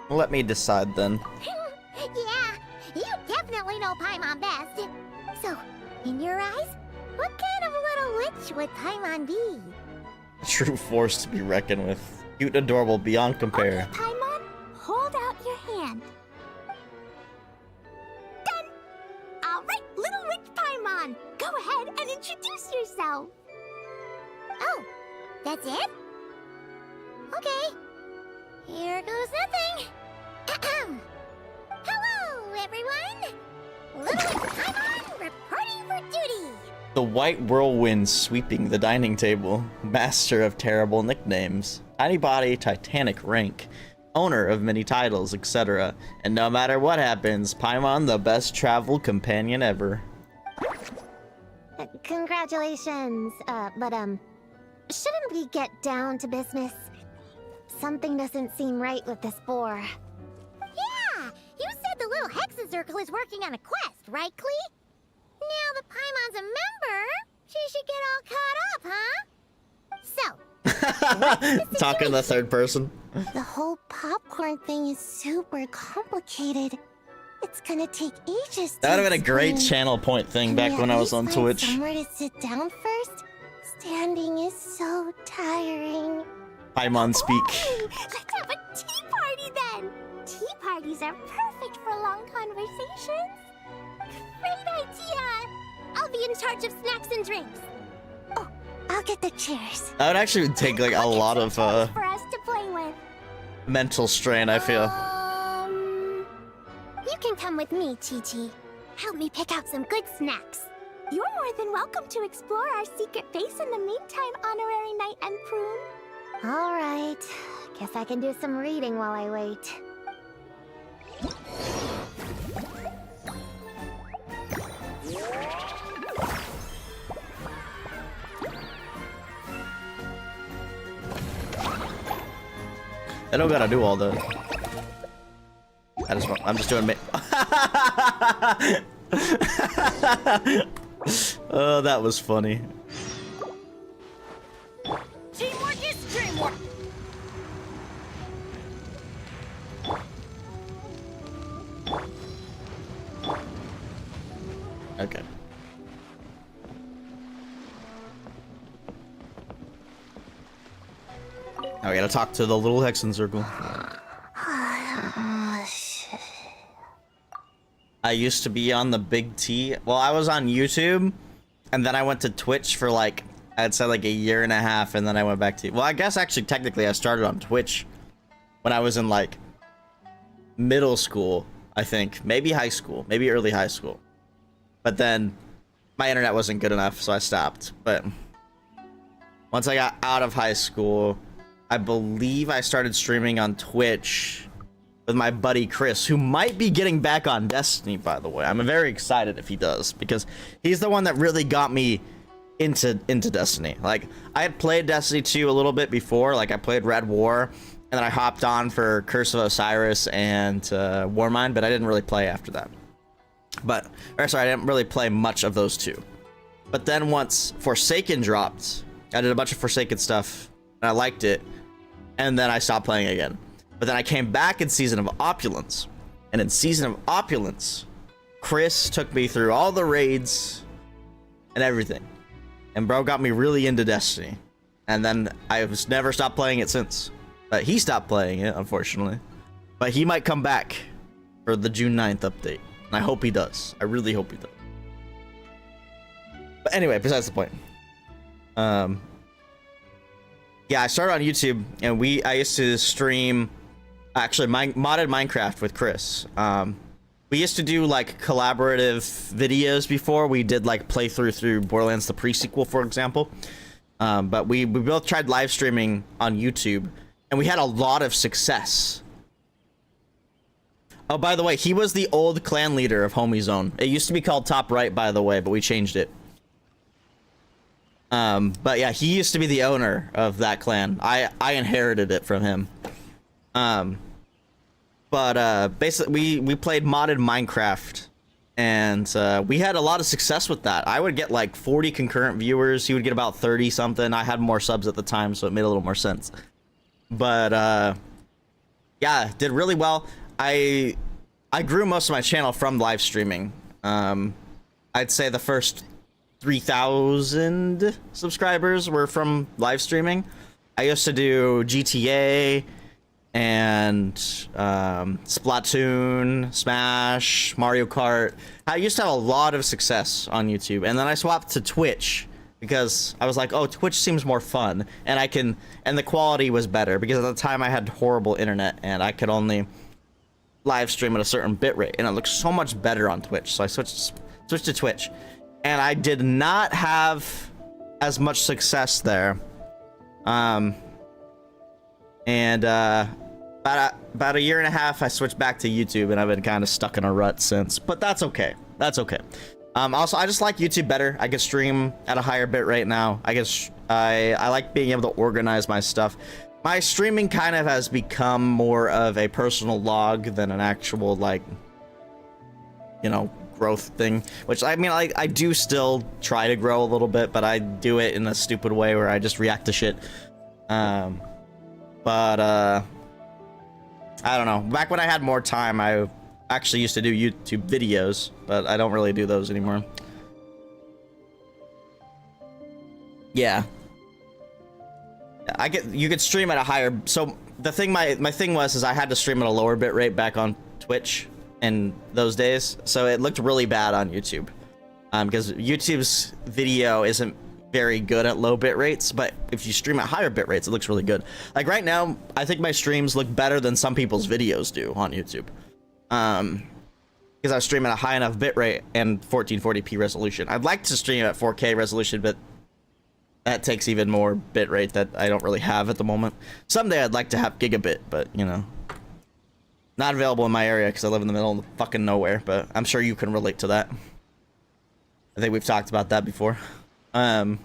Let me decide then. Yeah, you definitely know Paimon best. So, in your eyes, what kind of little witch would Paimon be? A true force to be reckoned with. Cute and adorable beyond compare. Okay, Paimon, hold out your hand. Done! Alright, little witch Paimon, go ahead and introduce yourself. Oh, that's it? Okay. Here goes nothing. Ahem. Hello, everyone! Little witch Paimon reporting for duty. The White Whirlwind sweeping the dining table. Master of terrible nicknames. Tiny body, titanic rank. Owner of many titles, etc. And no matter what happens, Paimon the best travel companion ever. Congratulations, but shouldn't we get down to business? Something doesn't seem right with this boar. Yeah! You said the little Hexen Circle is working on a quest, right, Klee? Now that Paimon's a member, she should get all caught Talking in the third person. The whole popcorn thing is super complicated. It's gonna take ages. That would have been a great channel point thing back when I was on Twitch. Somewhere to sit down first. Standing is so tiring. Paimon speak. Oh, let's have a tea party then. Tea parties are perfect for long conversations. Great idea. I'll be in charge of snacks and drinks. Oh, I'll get the chairs. That would actually take like a lot of for us to play with. mental strain, I feel. You can come with me, Chi-Chi. Help me pick out some good snacks. You're more than welcome to explore our secret base in the meantime, Honorary Knight and Prune. All right. Guess I can do some reading while I wait. I don't gotta do all the. I'm just doing. Oh, that was funny. Teamwork is dreamwork. Okay. Now we gotta talk to the little Hexen circle. I used to be on the Big T. Well, I was on YouTube, and then I went to Twitch for like, I'd say like a year and a half, and then I went back to. Well, I guess actually technically I started on Twitch when I was in like middle school, I think, maybe high school, maybe early high school. But then my internet wasn't good enough, so I stopped. But once I got out of high school, I believe I started streaming on Twitch with my buddy Chris, who might be getting back on Destiny, by the way. I'm very excited if he does, because he's the one that really got me into Destiny. Like, I had played Destiny 2 a little bit before. Like, I played Red War, and then I hopped on for Curse of Osiris and Warmind, but I didn't really play after that. I didn't really play much of those two. But then once Forsaken dropped, I did a bunch of Forsaken stuff, and I liked it, and then I stopped playing again. But then I came back in Season of Opulence, and in Season of Opulence, Chris took me through all the raids and everything. And bro got me really into Destiny. And then I've never stopped playing it since. But he stopped playing it, unfortunately. But he might come back for the June 9th update. And I hope he does. I really hope he does. But anyway, besides the point. Yeah, I started on YouTube, and I used to stream, actually, modded Minecraft with Chris. We used to do like collaborative videos before. We did like playthrough through Borderlands the pre-sequel, for example. But we both tried live streaming on YouTube, and we had a lot of success. Oh, by the way, he was the old clan leader of Homie Zone. It used to be called Top Right, by the way, but we changed it. But yeah, he used to be the owner of that clan. I inherited it from him. Basically we played modded Minecraft, and we had a lot of success with that. I would get like 40 concurrent viewers. He would get about 30 something. I had more subs at the time, so it made a little more sense. But yeah, did really well. I grew most of my channel from live streaming. I'd say the first 3,000 subscribers were from live streaming. I used to do GTA and Splatoon, Smash, Mario Kart. I used to have a lot of success on YouTube, and then I swapped to Twitch because I was like, oh, Twitch seems more fun, and the quality was better, because at the time I had horrible internet and I could only live stream at a certain bitrate, and it looks so much better on Twitch. So I switched to Twitch. And I did not have as much success there. About a year and a half, I switched back to YouTube, and I've been kind of stuck in a rut since. But that's okay. That's okay. Also, I just like YouTube better. I can stream at a higher bit rate now. I like being able to organize my stuff. My streaming kind of has become more of a personal log than an actual, like, you know, growth thing, which I mean, I do still try to grow a little bit, but I do it in a stupid way where I just react to shit. But I don't know. Back when I had more time, I actually used to do YouTube videos, but I don't really do those anymore. Yeah. You could stream at a higher, so the thing my thing was is I had to stream at a lower bit rate back on Twitch in those days, so it looked really bad on YouTube. Because YouTube's video isn't very good at low bit rates, but if you stream at higher bit rates, it looks really good. Like right now, I think my streams look better than some people's videos do on YouTube. Because I stream at a high enough bit rate and 1440p resolution. I'd like to stream at 4K resolution, but that takes even more bit rate that I don't really have at the moment. Someday I'd like to have gigabit, but you know, not available in my area because I live in the middle of fucking nowhere, but I'm sure you can relate to that. I think we've talked about that before. But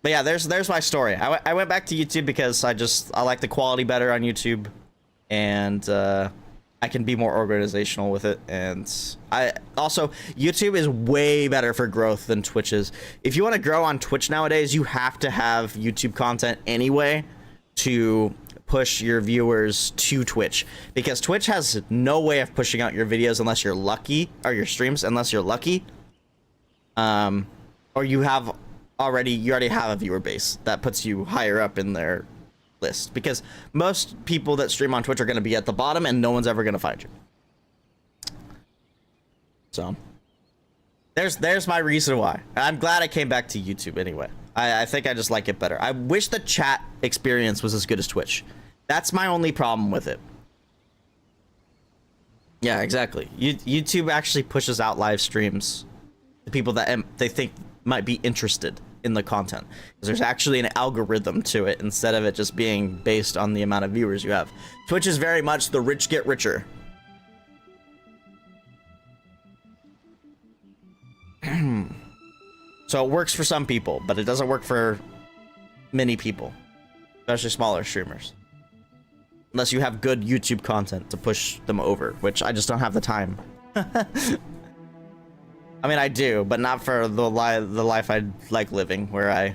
yeah, there's my story. I went back to YouTube because I like the quality better on YouTube, and I can be more organizational with it. And I also, YouTube is way better for growth than Twitch is. If you want to grow on Twitch nowadays, you have to have YouTube content anyway to push your viewers to Twitch, because Twitch has no way of pushing out your videos unless you're lucky, or your streams unless you're lucky. Or you already have a viewer base that puts you higher up in their list, because most people that stream on Twitch are going to be at the bottom and no one's ever going to find you. So there's my reason why. I'm glad I came back to YouTube anyway. I think I just like it better. I wish the chat experience was as good as Twitch. That's my only problem with it. Yeah, exactly. YouTube actually pushes out live streams to people that they think might be interested in the content, because there's actually an algorithm to it instead of it just being based on the amount of viewers you have. Twitch is very much the rich get richer. So it works for some people, but it doesn't work for many people, especially smaller streamers, unless you have good YouTube content to push them over, which I just don't have the time. I mean, I do, but not for the life I like living, where I,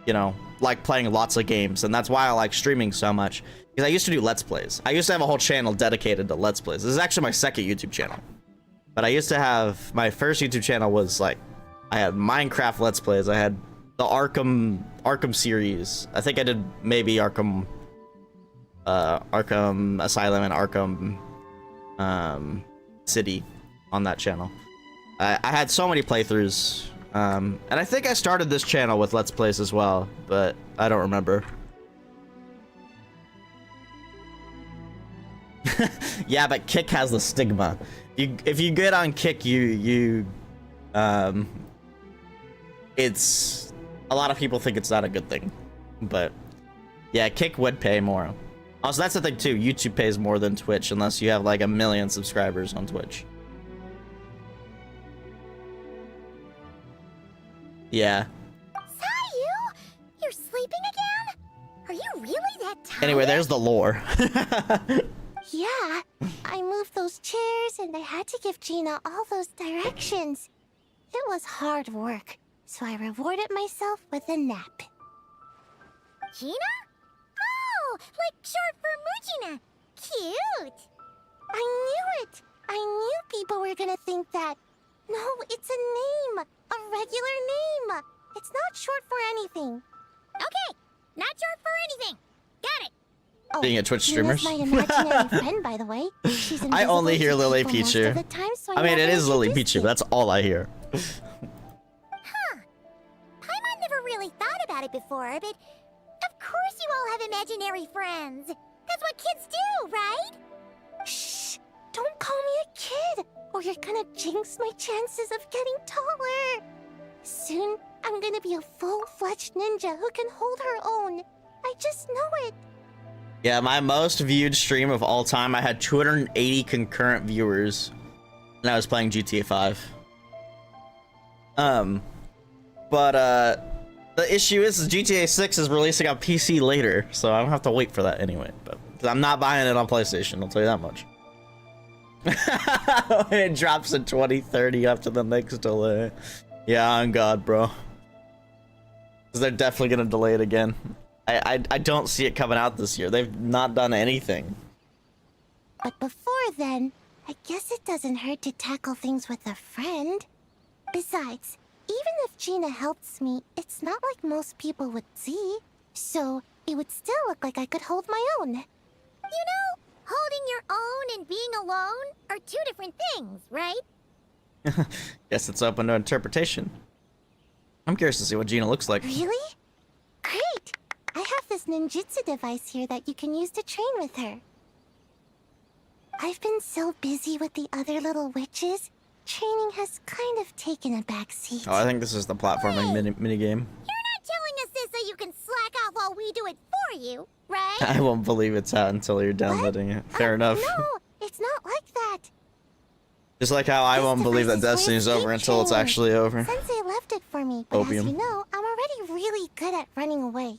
you know, like playing lots of games, and that's why I like streaming so much. Because I used to do Let's Plays. I used to have a whole channel dedicated to Let's Plays. This is actually my second YouTube channel. But I used to have, my first YouTube channel was like, I had Minecraft Let's Plays. I had the Arkham series. I think I did maybe Arkham Asylum and Arkham City on that channel. I had so many playthroughs, and I think I started this channel with Let's Plays as well, but I don't remember. Yeah, but Kick has the stigma. If you get on Kick, it's a lot of people think it's not a good thing, but yeah, Kick would pay more. Also, that's the thing too. YouTube pays more than Twitch unless you have like 1 million subscribers on Twitch. Yeah. Sayu, you're sleeping again? Are you really that tired? Anyway, there's the lore. Yeah, I moved those chairs and I had to give Gina all those directions. It was hard work, so I rewarded myself with a nap. Gina? Oh, like short for Mujina. Cute. I knew it. I knew people were gonna think that. No, it's a name. A regular name. It's not short for anything. Okay, not short for anything. Got it. Oh, Being a Twitch streamer. My imaginary friend, by the way. She's I only invisible hear to Lily people most Pichu. of the time, so I mean, it never is Lily introduced Pichu. you. That's all I hear. Huh. Paimon never really thought about it before, but of course you all have imaginary friends. That's what kids do, right? Shh! Don't call me a kid, or you're gonna jinx my chances of getting taller. Soon, I'm gonna be a full-fledged ninja who can hold her own. I just know it. Yeah, my most viewed stream of all time, I had 280 concurrent viewers, and I was playing GTA 5. But the issue is GTA 6 is releasing on PC later, so I don't have to wait for that anyway. But I'm not buying it on PlayStation, I'll tell you that much. When it drops in 2030 after the next delay. Yeah, on God, bro. 'Cause they're definitely gonna delay it again. I don't see it coming out this year. They've not done anything. But before then, I guess it doesn't hurt to tackle things with a friend. Besides, even if Gina helps me, it's not like most people would see. So, it would still look like I could hold my own. You know, holding your own and being alone are two different things, right? Guess it's open to interpretation. I'm curious to see what Gina looks like. Really? Great! I have this ninjutsu device here that you can use to train with her. I've been so busy with the other little witches, training has kind of taken a backseat. Oh, I think this is the platforming mini game. You're not telling us this so you can slack off while we do it for you, right? I won't believe it's out until you're downloading it. Fair enough. No, it's not like that. Just like how I This won't believe that device is Destiny's for over until it's training. actually over. Sensei left it for me, but Opium. as you know, I'm already really good at running away.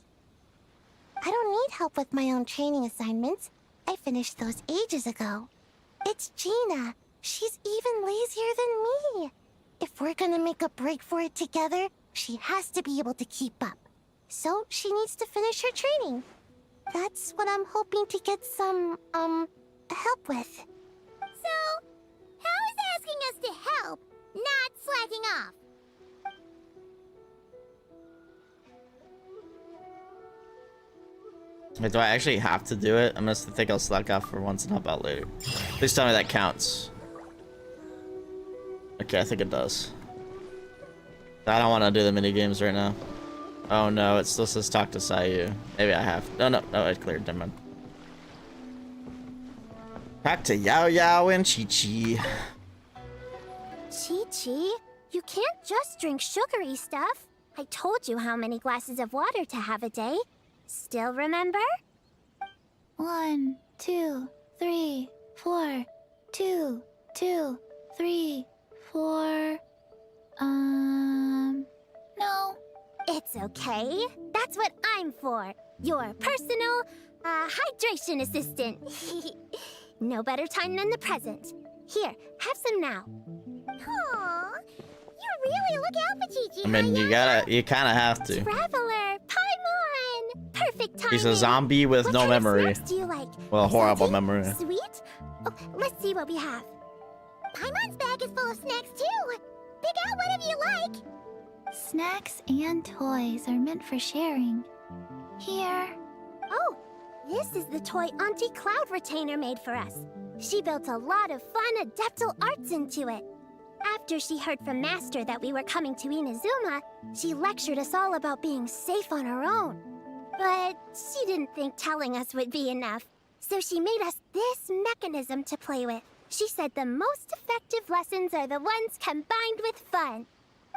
I don't need help with my own training assignments. I finished those ages ago. It's Gina. She's even lazier than me. If we're gonna make a break for it together, she has to be able to keep up. So she needs to finish her training. That's what I'm hoping to get some, help with. So, how is asking us to help not slacking off? Wait, do I actually have to do it? I'm gonna think I'll slack off for once and help out later. Please tell me that counts. Okay, I think it does. I don't want to do the mini games right now. Oh no, it still says talk to Sayu. Maybe I have. No, I cleared. Never mind. Back to Yao Yao and Chi Chi. Chi-Chi, you can't just drink sugary stuff. I told you how many glasses of water to have a day. Still remember? 1, 2, 3, 4. 2, 2, 3, 4. No. It's okay. That's what I'm for. Your personal, hydration assistant. No better time than the present. Here, have some now. Aww, you really look out for Chi-Chi. I mean, you kind of have to. Traveler, Paimon! Perfect timing! He's a zombie with What no kind of memory. snacks do you like? Well, a horrible Salty? memory. Sweet? Oh, let's see what we have. Paimon's bag is full of snacks too. Pick out whatever you like. Snacks and toys are meant for sharing. Here. Oh, this is the toy Auntie Cloud Retainer made for us. She built a lot of fun adeptal arts into it. After she heard from Master that we were coming to Inazuma, she lectured us all about being safe on her own. But she didn't think telling us would be enough, so she made us this mechanism to play with. She said the most effective lessons are the ones combined with fun.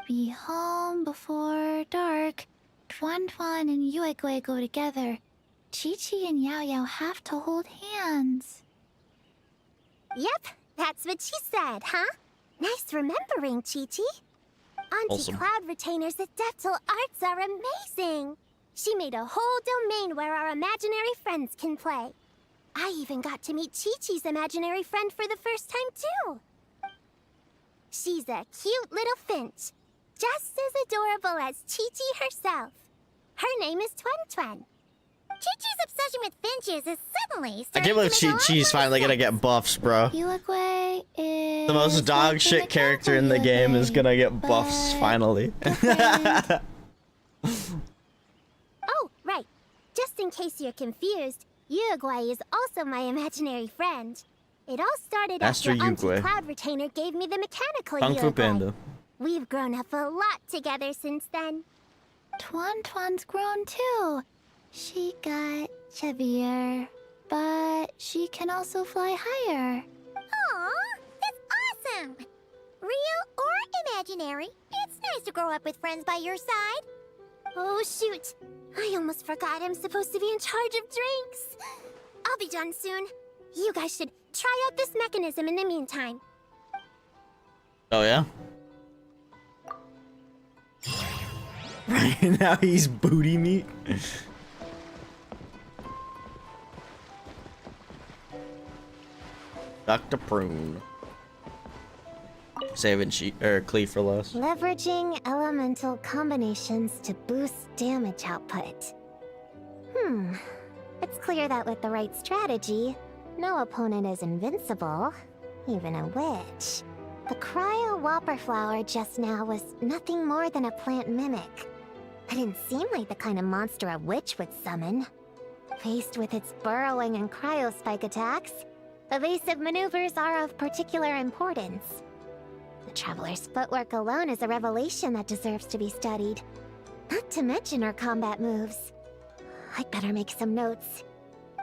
Be home before dark. Tuan Tuan and Yuegui go together. Chi-Chi and Yao Yao have to hold hands. Yep, that's what she said, huh? Nice remembering, Chi-Chi. Auntie Awesome. Cloud Retainer's adeptal arts are amazing. She made a whole domain where our imaginary friends can play. I even got to meet Chi-Chi's imaginary friend for the first time, too. She's a cute little finch, just as adorable as Chi-Chi herself. Her name is Tuan Tuan. Chi-Chi's obsession with finches is suddenly I can't believe Chi-Chi's finally gonna get buffs, bro. Yuegui is The most dog shit character in the game is gonna get buffs finally. Oh, right. Just in case you're confused, Yuegui is also my imaginary friend. It all started Master after Auntie Yuegui. Cloud Retainer gave me the mechanical Kung Fu Yuegui. Panda. We've grown up a lot together since then. Tuan Tuan's grown too. She got chubbier, but she can also fly higher. Aw, that's awesome! Real or imaginary, it's nice to grow up with friends by your side. Oh shoot, I almost forgot I'm supposed to be in charge of drinks. I'll be done soon. You guys should try out this mechanism in the meantime. Oh yeah? Right now he's booty meat. Dr. Prune. Saving sheet or cleave for less. Leveraging elemental combinations to boost damage output. It's clear that with the right strategy, no opponent is invincible, even a witch. The cryo whopper flower just now was nothing more than a plant mimic. It didn't seem like the kind of monster a witch would summon. Faced with its burrowing and cryospike attacks, evasive maneuvers are of particular importance. The Traveler's footwork alone is a revelation that deserves to be studied. Not to mention her combat moves. I'd better make some notes.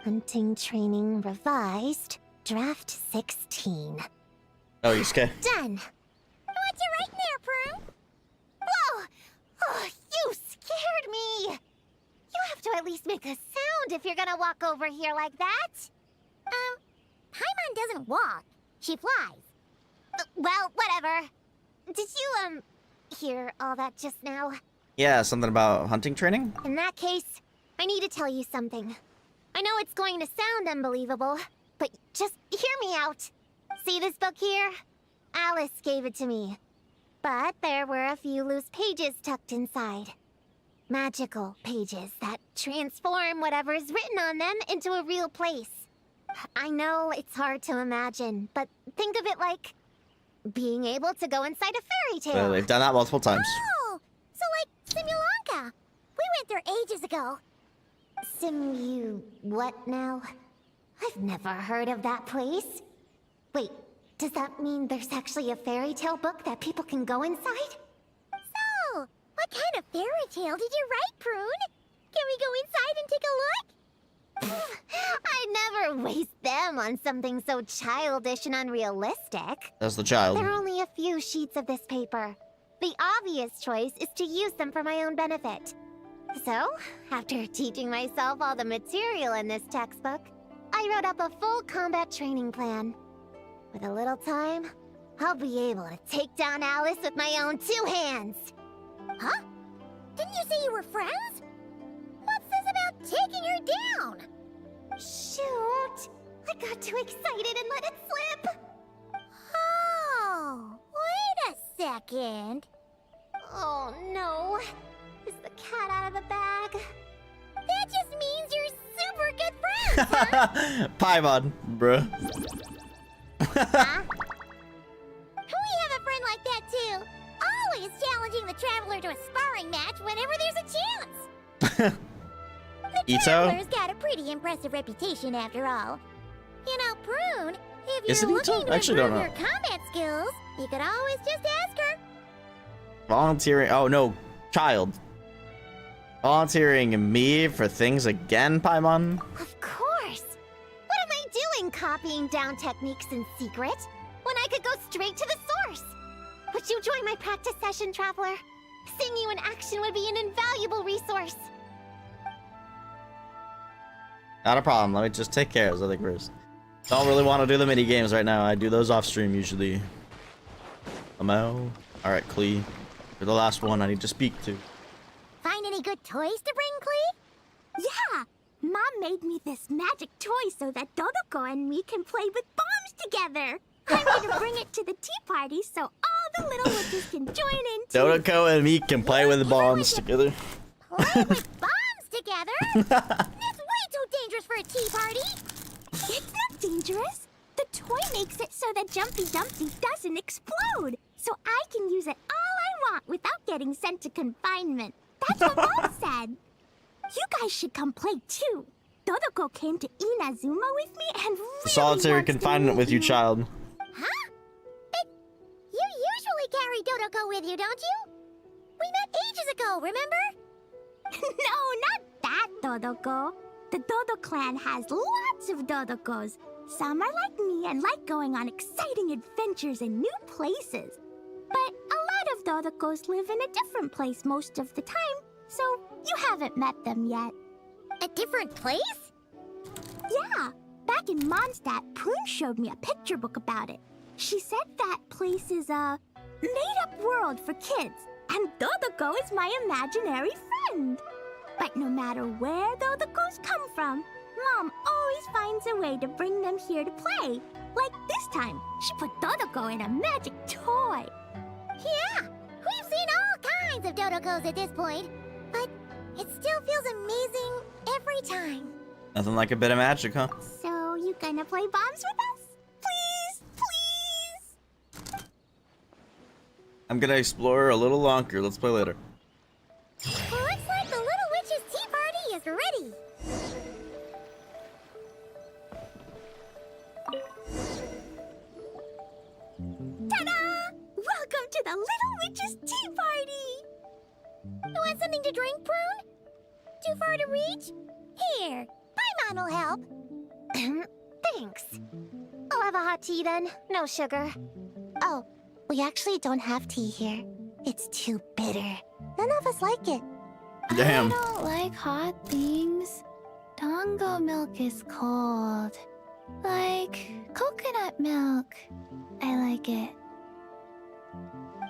Hunting Training Revised, Draft 16. Oh, you scared? Done! What you writing there, Prune? Whoa! Oh, you scared me! You have to at least make a sound if you're gonna walk over here like that. Paimon doesn't walk. She flies. Well, whatever. Did you, hear all that just now? Yeah, something about hunting training? In that case, I need to tell you something. I know it's going to sound unbelievable, but just hear me out. See this book here? Alice gave it to me. But there were a few loose pages tucked inside. Magical pages that transform whatever is written on them into a real place. I know it's hard to imagine, but think of it like being able to go inside a fairy tale. Well, they've done that multiple times. Oh, so like Simulanka. We went there ages ago. What now? I've never heard of that place. Wait, does that mean there's actually a fairy tale book that people can go inside? So, what kind of fairy tale did you write, Prune? Can we go inside and take a look? I never waste them on something so childish and unrealistic. That's the child. There are only a few sheets of this paper. The obvious choice is to use them for my own benefit. So, after teaching myself all the material in this textbook, I wrote up a full combat training plan. With a little time, I'll be able to take down Alice with my own 2 hands. Huh? Didn't you say you were friends? What's this about taking her down? Shoot! I got too excited and let it slip! Oh, wait a second. Oh no. Is the cat out of the bag? That just means you're super good friends, huh? Paimon, bruh. Huh? We have a friend like that too. Always challenging the Traveler to a sparring match whenever there's a chance. The Ito? Traveler's got a pretty impressive reputation after all. You know, Prune, if Is you're it Ito? looking to I actually don't improve know. your combat skills, you could always just ask her. Volunteering. Oh, no. Child. Volunteering me for things again, Paimon? Of course! What am I doing copying down techniques in secret when I could go straight to the source? Would you join my practice session, Traveler? Seeing you in action would be an invaluable resource. Not a problem. Let me just take care of this other first. Don't really want to do the mini games right now. I do those off stream usually. Amo. Alright, Klee. You're the last one I need to speak to. Find any good toys to bring, Klee? Yeah! Mom made me this magic toy so that Dodoko and me can play with bombs together. I'm going to bring it to the tea party so all the little witches can join in too. Dodoko and me can play with bombs together. Play with bombs together? That's way too dangerous for a tea party. It's not dangerous. The toy makes it so that Jumpy Dumpty doesn't explode. So I can use it all I want without getting sent to confinement. That's what Mom said. You guys should come play too. Dodoko came to Inazuma with me and really Solitary wants to confinement meet with you, child. Huh? But you usually carry Dodoko with you, don't you? We met ages ago, remember? No, not that Dodoko. The Dodo clan has lots of Dodokos. Some are like me and like going on exciting adventures in new places. But a lot of Dodokos live in a different place most of the time, so you haven't met them yet. A different place? Yeah, back in Mondstadt, Prune showed me a picture book about it. She said that place is a made-up world for kids, and Dodoko is my imaginary friend. But no matter where Dodokos come from, Mom always finds a way to bring them here to play. Like this time, she put Dodoko in a magic toy. Yeah, we've seen all kinds of Dodokos at this point, but it still feels amazing every time. Nothing like a bit of magic, huh? So, you gonna play bombs with us? Please, please! I'm gonna explore a little longer. Let's play later. Well, looks like the Little Witch's tea party is ready. Ta-da! Welcome to the Little Witch's tea party! You want something to drink, Prune? Too far to reach? Here, Paimon will help. Thanks. I'll have a hot tea then. No sugar. Oh, we actually don't have tea here. It's too bitter. None of us like it. Damn. I don't like hot things. Dango milk is cold. Like coconut milk. I like it.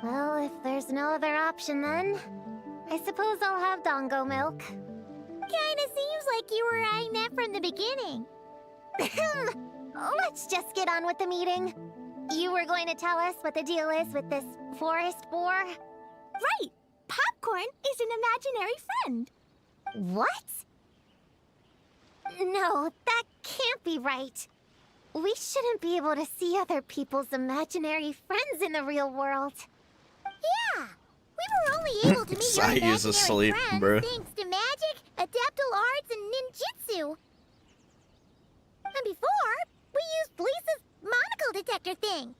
Well, if there's no other option then, I suppose I'll have Dango milk. Kinda seems like you were eyeing that from the beginning. Let's just get on with the meeting. You were going to tell us what the deal is with this forest boar? Right! Popcorn is an imaginary friend. What? No, that can't be right. We shouldn't be able to see other people's imaginary friends in the real world. Yeah, we were only able to meet your Saiyu's imaginary asleep, friends bro. thanks to magic, adaptal arts, and ninjutsu. And before, we used Lisa's monocle detector thing.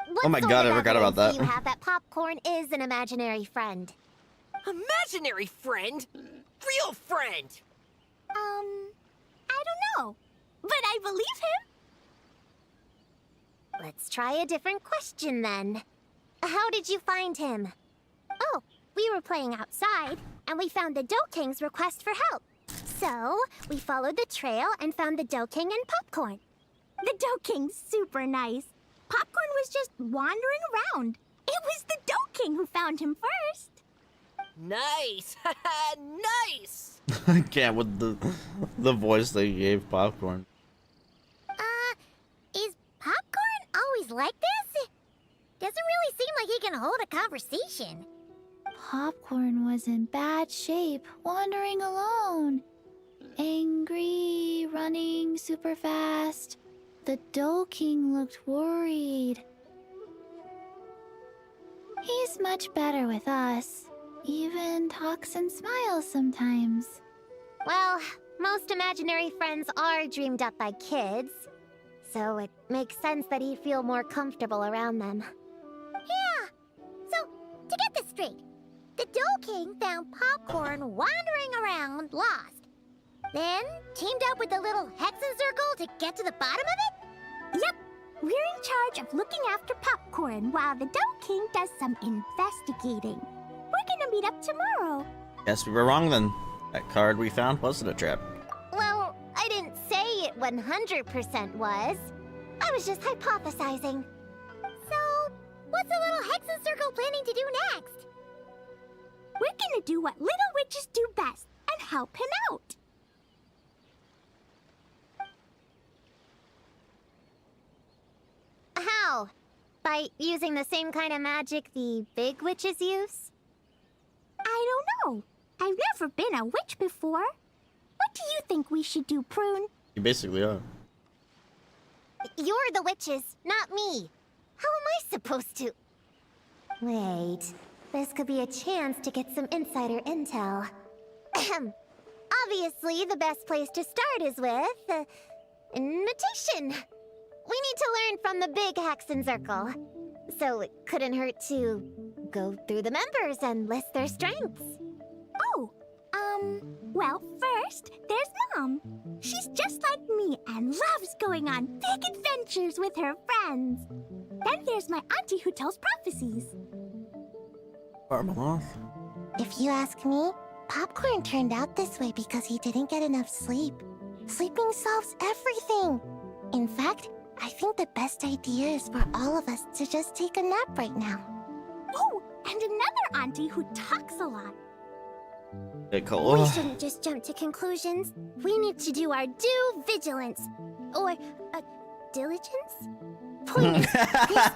What Oh my sort God, of I forgot about evidence that. do you have that popcorn is an imaginary friend? Imaginary friend? Real friend! I don't know. But I believe him. Let's try a different question then. How did you find him? Oh, we were playing outside, and we found the Dough King's request for help. So, we followed the trail and found the Dough King and Popcorn. The Dough King's super nice. Popcorn was just wandering around. It was the Dough King who found him first. Nice! Nice! I can't with the voice they gave Popcorn. Is Popcorn always like this? Doesn't really seem like he can hold a conversation. Popcorn was in bad shape, wandering alone. Angry, running super fast. The Dough King looked worried. He's much better with us. Even talks and smiles sometimes. Well, most imaginary friends are dreamed up by kids, so it makes sense that he'd feel more comfortable around them. Yeah. So, to get this straight, the Dough King found Popcorn wandering around, lost. Then teamed up with the little Hexen Circle to get to the bottom of it? Yep, we're in charge of looking after Popcorn while the Dough King does some investigating. We're gonna meet up tomorrow. Guess we were wrong then. That card we found wasn't a trap. Well, I didn't say it 100% was. I was just hypothesizing. So, what's the little Hexen Circle planning to do next? We're gonna do what little witches do best and help him out. How? By using the same kind of magic the big witches use? I don't know. I've never been a witch before. What do you think we should do, Prune? You basically are. You're the witches, not me. How am I supposed to... Wait, this could be a chance to get some insider intel. Ahem. Obviously, the best place to start is with... invitation. We need to learn from the big Hexen Circle. So it couldn't hurt to go through the members and list their strengths. Oh, well, first, there's Mom. She's just like me and loves going on big adventures with her friends. Then there's my auntie who tells prophecies. If you ask me, Popcorn turned out this way because he didn't get enough sleep. Sleeping solves everything. In fact, I think the best idea is for all of us to just take a nap right now. Oh, and another auntie who talks a lot. Nicole. We shouldn't just jump to conclusions. We need to do our due vigilance. Or, diligence? Point is,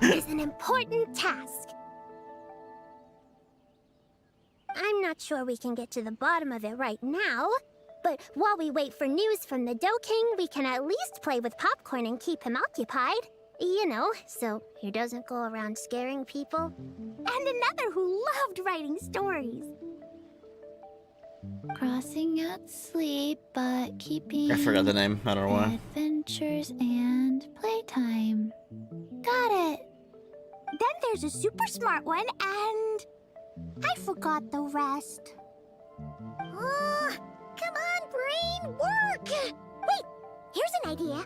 this is an important task. I'm not sure we can get to the bottom of it right now, but while we wait for news from the Dough King, we can at least play with Popcorn and keep him occupied. You know, so he doesn't go around scaring people. And another who loved writing stories. Crossing out sleep, but keeping I forgot the name. I don't know why. adventures and playtime. Got it. Then there's a super smart one, and I forgot the rest. Oh, come on, brain, work! Wait, here's an idea.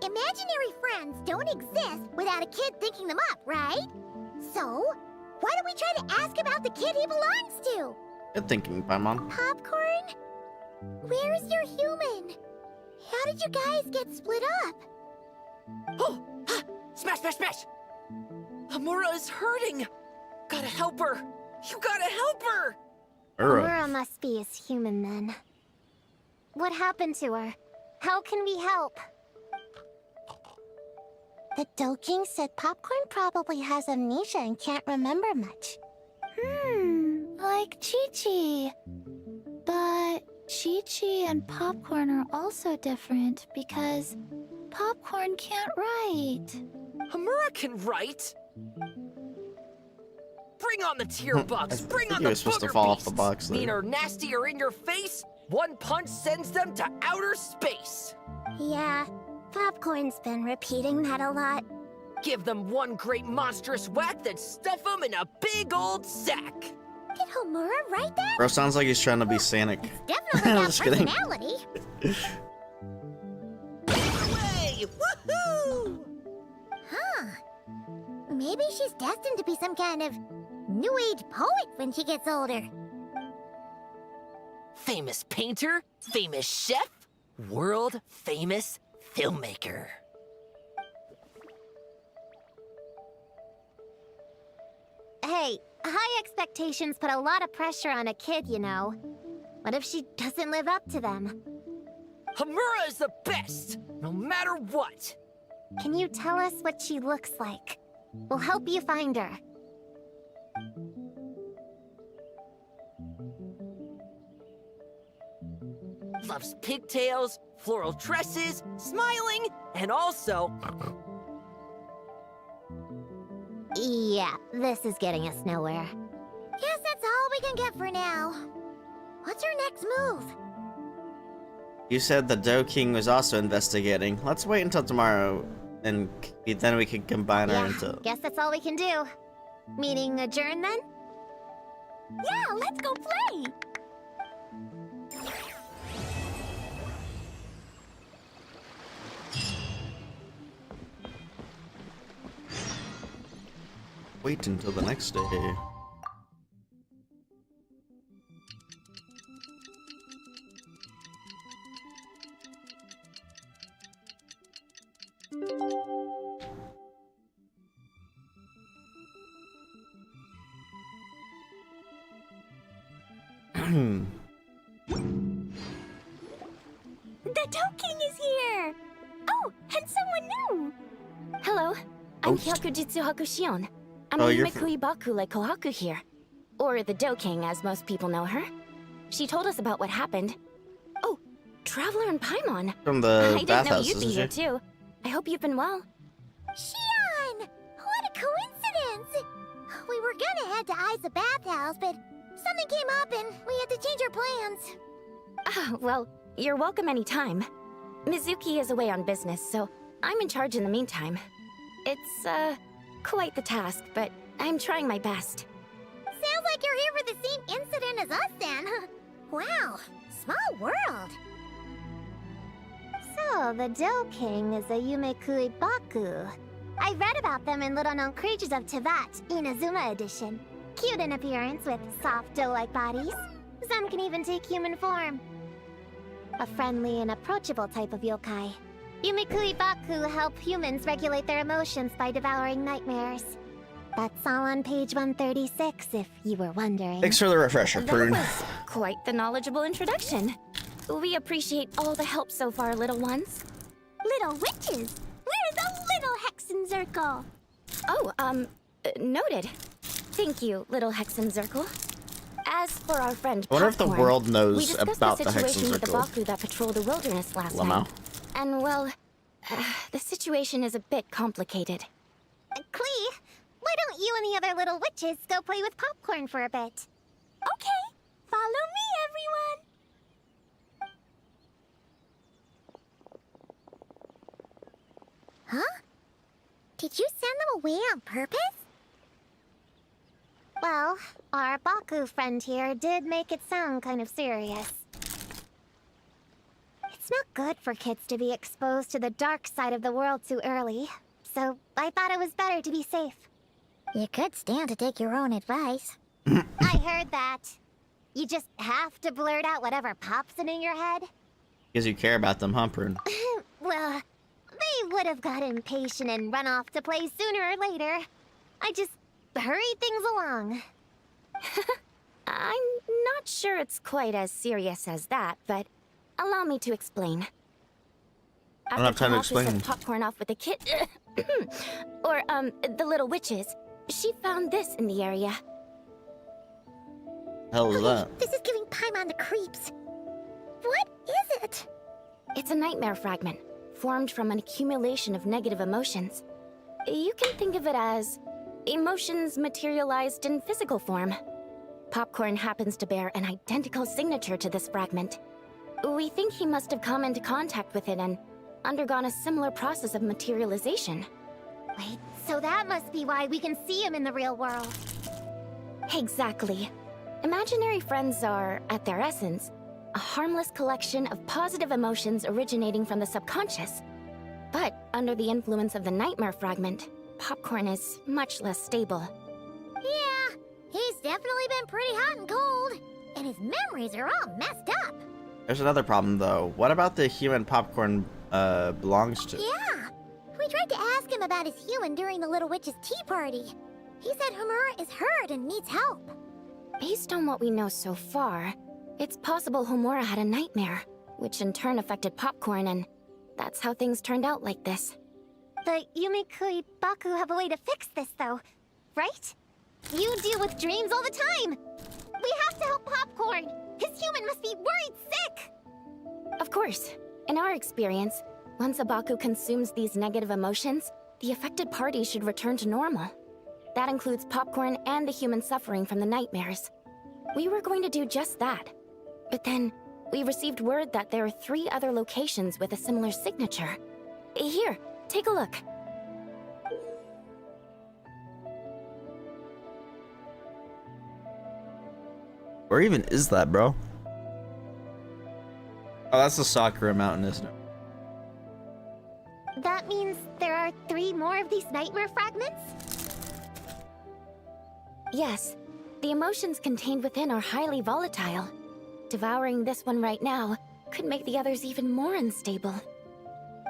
Imaginary friends don't exist without a kid thinking them up, right? So, why don't we try to ask about the kid he belongs to? Good thinking, Paimon. Popcorn? Where's your human? How did you guys get split up? Oh! Ha! Smash, smash, smash! Hamura is hurting! Gotta help her! You gotta help her! Aurora must be his human then. What happened to her? How can we help? The Dough King said Popcorn probably has amnesia and can't remember much. Like Chi-Chi. But Chi-Chi and Popcorn are also different because Popcorn can't write. Hamura can write! Bring on the tear bugs! Bring on he the was supposed to booger fall off beasts! the box there. Mean or nasty or in your face, one punch sends them to outer space! Yeah, Popcorn's been repeating that a lot. Give them one great monstrous whack, then stuff them in a big old sack! Did Homura write that? Bro sounds like he's trying to be Sonic. Definitely got Just kidding. personality. Away! Woohoo! Huh. Maybe she's destined to be some kind of new age poet when she gets older. Famous painter, famous chef, world famous filmmaker. Hey, high expectations put a lot of pressure on a kid, you know. What if she doesn't live up to them? Hamura is the best, no matter what. Can you tell us what she looks like? We'll help you find her. Loves pigtails, floral tresses, smiling, and also... Yeah, this is getting us nowhere. Guess that's all we can get for now. What's her next move? You said the Dough King was also investigating. Let's wait until tomorrow, and then we can combine her Yeah, into... guess that's all we can do. Meaning adjourn then? Yeah, let's go play! Wait until the next day. The Dough King is here! Oh, and someone new! Hello, I'm Oh. Hyakujitsu Hakushion. I'm Oh, oh, you're Yumekui Bakule Kohaku here. Or the Dough King, as most people know her. She told us about what happened. Oh, Traveler and Paimon. From the I didn't know bathhouse, you'd be isn't here she? too. I hope you've been well. Shion! What a coincidence! We were gonna head to Ai's bathhouse, but something came up and we had to change our plans. Ah, well, you're welcome anytime. Mizuki is away on business, so I'm in charge in the meantime. It's, quite the task, but I'm trying my best. Sounds like you're here for the same incident as us then. Wow, small world. So, the Dough King is a Yumekui Baku. I read about them in Little Known Creatures of Teyvat, Inazuma edition. Cute in appearance with soft dough-like bodies. Some can even take human form. A friendly and approachable type of yokai. Yumekui Baku help humans regulate their emotions by devouring nightmares. That's all on page 136, if you were wondering. Thanks for the refresher, That Prune. was quite the knowledgeable introduction. We appreciate all the help so far, little ones. Little witches! We're the Little Hexen Circle! Oh, noted. Thank you, little Hexen Zircle. As for our friend I wonder if the Popcorn, world we knows discussed about the the situation Hexen with the Circle. Baku that patrolled the wilderness last Lamau. night. And well, the situation is a bit complicated. Klee, why don't you and the other little witches go play with Popcorn for a bit? Okay, follow me, everyone. Huh? Did you send them away on purpose? Well, our Baku friend here did make it sound kind of serious. It's not good for kids to be exposed to the dark side of the world too early, so I thought it was better to be safe. You could stand to take your own advice. I heard that. You just have to blurt out whatever pops in your head. Because you care about them, huh, Prune? Well, they would have got impatient and run off to play sooner or later. I just hurried things along. I'm not sure it's quite as serious as that, but allow me to explain. I don't have time to Kohaku explain. sent Popcorn off with the kid, or the little witches, she found this in the area. Hell is that? This is giving Paimon the creeps. What is it? It's a nightmare fragment, formed from an accumulation of negative emotions. You can think of it as emotions materialized in physical form. Popcorn happens to bear an identical signature to this fragment. We think he must have come into contact with it and undergone a similar process of materialization. Wait, so that must be why we can see him in the real world. Exactly. Imaginary friends are, at their essence, a harmless collection of positive emotions originating from the subconscious. But under the influence of the nightmare fragment, Popcorn is much less stable. Yeah, he's definitely been pretty hot and cold. And his memories are all messed up. There's another problem, though. What about the human Popcorn belongs to? Yeah, we tried to ask him about his human during the Little Witch's tea party. He said Homura is hurt and needs help. Based on what we know so far, it's possible Homura had a nightmare, which in turn affected Popcorn, and that's how things turned out like this. The Yumikui Baku have a way to fix this, though, right? You deal with dreams all the time! We have to help Popcorn! His human must be worried sick! Of course. In our experience, once a Baku consumes these negative emotions, the affected party should return to normal. That includes Popcorn and the human suffering from the nightmares. We were going to do just that. But then, we received word that there are 3 other locations with a similar signature. Here, take a look. Where even is that, bro? Oh, that's the Sakura Mountain, isn't it? That means there are 3 more of these nightmare fragments? Yes, the emotions contained within are highly volatile. Devouring this one right now could make the others even more unstable.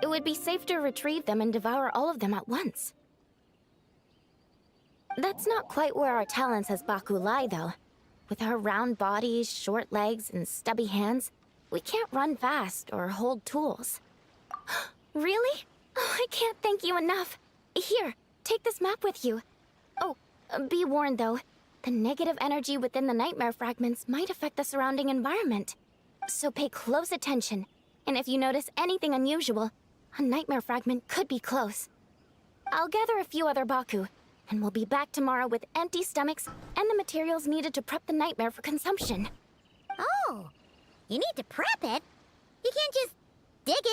It would be safe to retrieve them and devour all of them at once. That's not quite where our talents as Baku lie, though. With our round bodies, short legs, and stubby hands, we can't run fast or hold tools. Really? Oh, I can't thank you enough. Here, take this map with you. Oh, be warned, though. The negative energy within the nightmare fragments might affect the surrounding environment. So pay close attention, and if you notice anything unusual, a nightmare fragment could be close. I'll gather a few other Baku, and we'll be back tomorrow with empty stomachs and the materials needed to prep the nightmare for consumption. Oh, you need to prep it? You can't just dig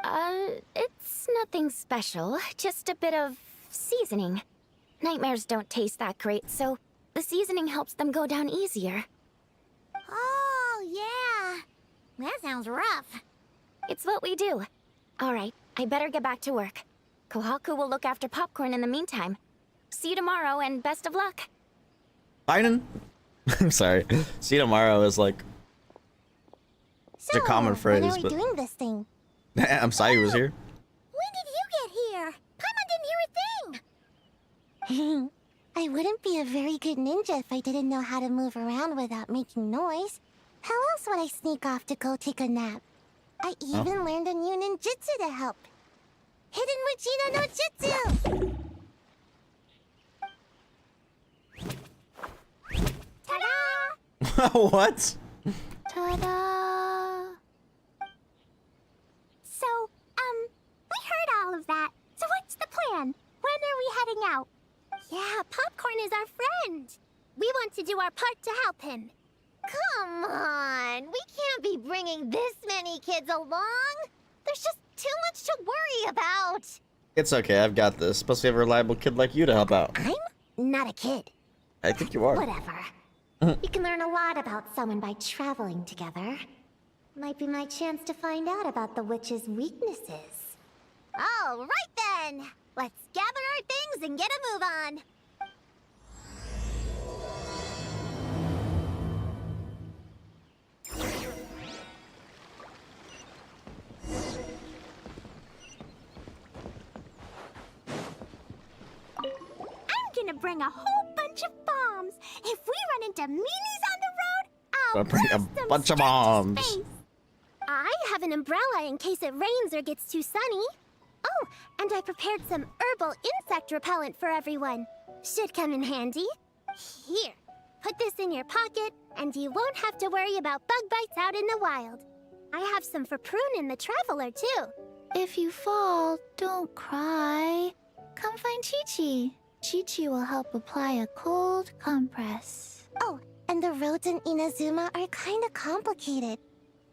in? It's nothing special, just a bit of seasoning. Nightmares don't taste that great, so the seasoning helps them go down easier. Oh, yeah. That sounds rough. It's what we do. All right, I better get back to work. Kohaku will look after Popcorn in the meantime. See you tomorrow, and best of luck. Biden? I'm sorry. See you tomorrow is like So, a common phrase, when are we but doing this thing? I'm sorry he was here. When did you get here? Paimon didn't hear a thing. I wouldn't be a very good ninja if I didn't know how to move around without making noise. How else would I sneak off to go take a nap? I even learned a new ninjutsu to help. Hidden Wachino no Jutsu! What? Ta-da! So, we heard all of that. So what's the plan? When are we heading out? Yeah, Popcorn is our friend. We want to do our part to help him. Come on, we can't be bringing this many kids along. There's just too much to worry about. It's okay, I've got this. Plus we have a reliable kid like you to help out. I'm not a kid. I think you are. Whatever. You can learn a lot about someone by traveling together. Might be my chance to find out about the witch's weaknesses. All right then. Let's gather our things and get a move on. I'm gonna bring a whole bunch of bombs. If we run into meanies on the road, I'll Bring a blast them bunch of straight to bombs. space. I have an umbrella in case it rains or gets too sunny. Oh, and I prepared some herbal insect repellent for everyone. Should come in handy. Here, put this in your pocket, and you won't have to worry about bug bites out in the wild. I have some for Prune in the Traveler, too. If you fall, don't cry. Come find Chi-Chi. Chi-Chi will help apply a cold compress. Oh, and the roads in Inazuma are kinda complicated.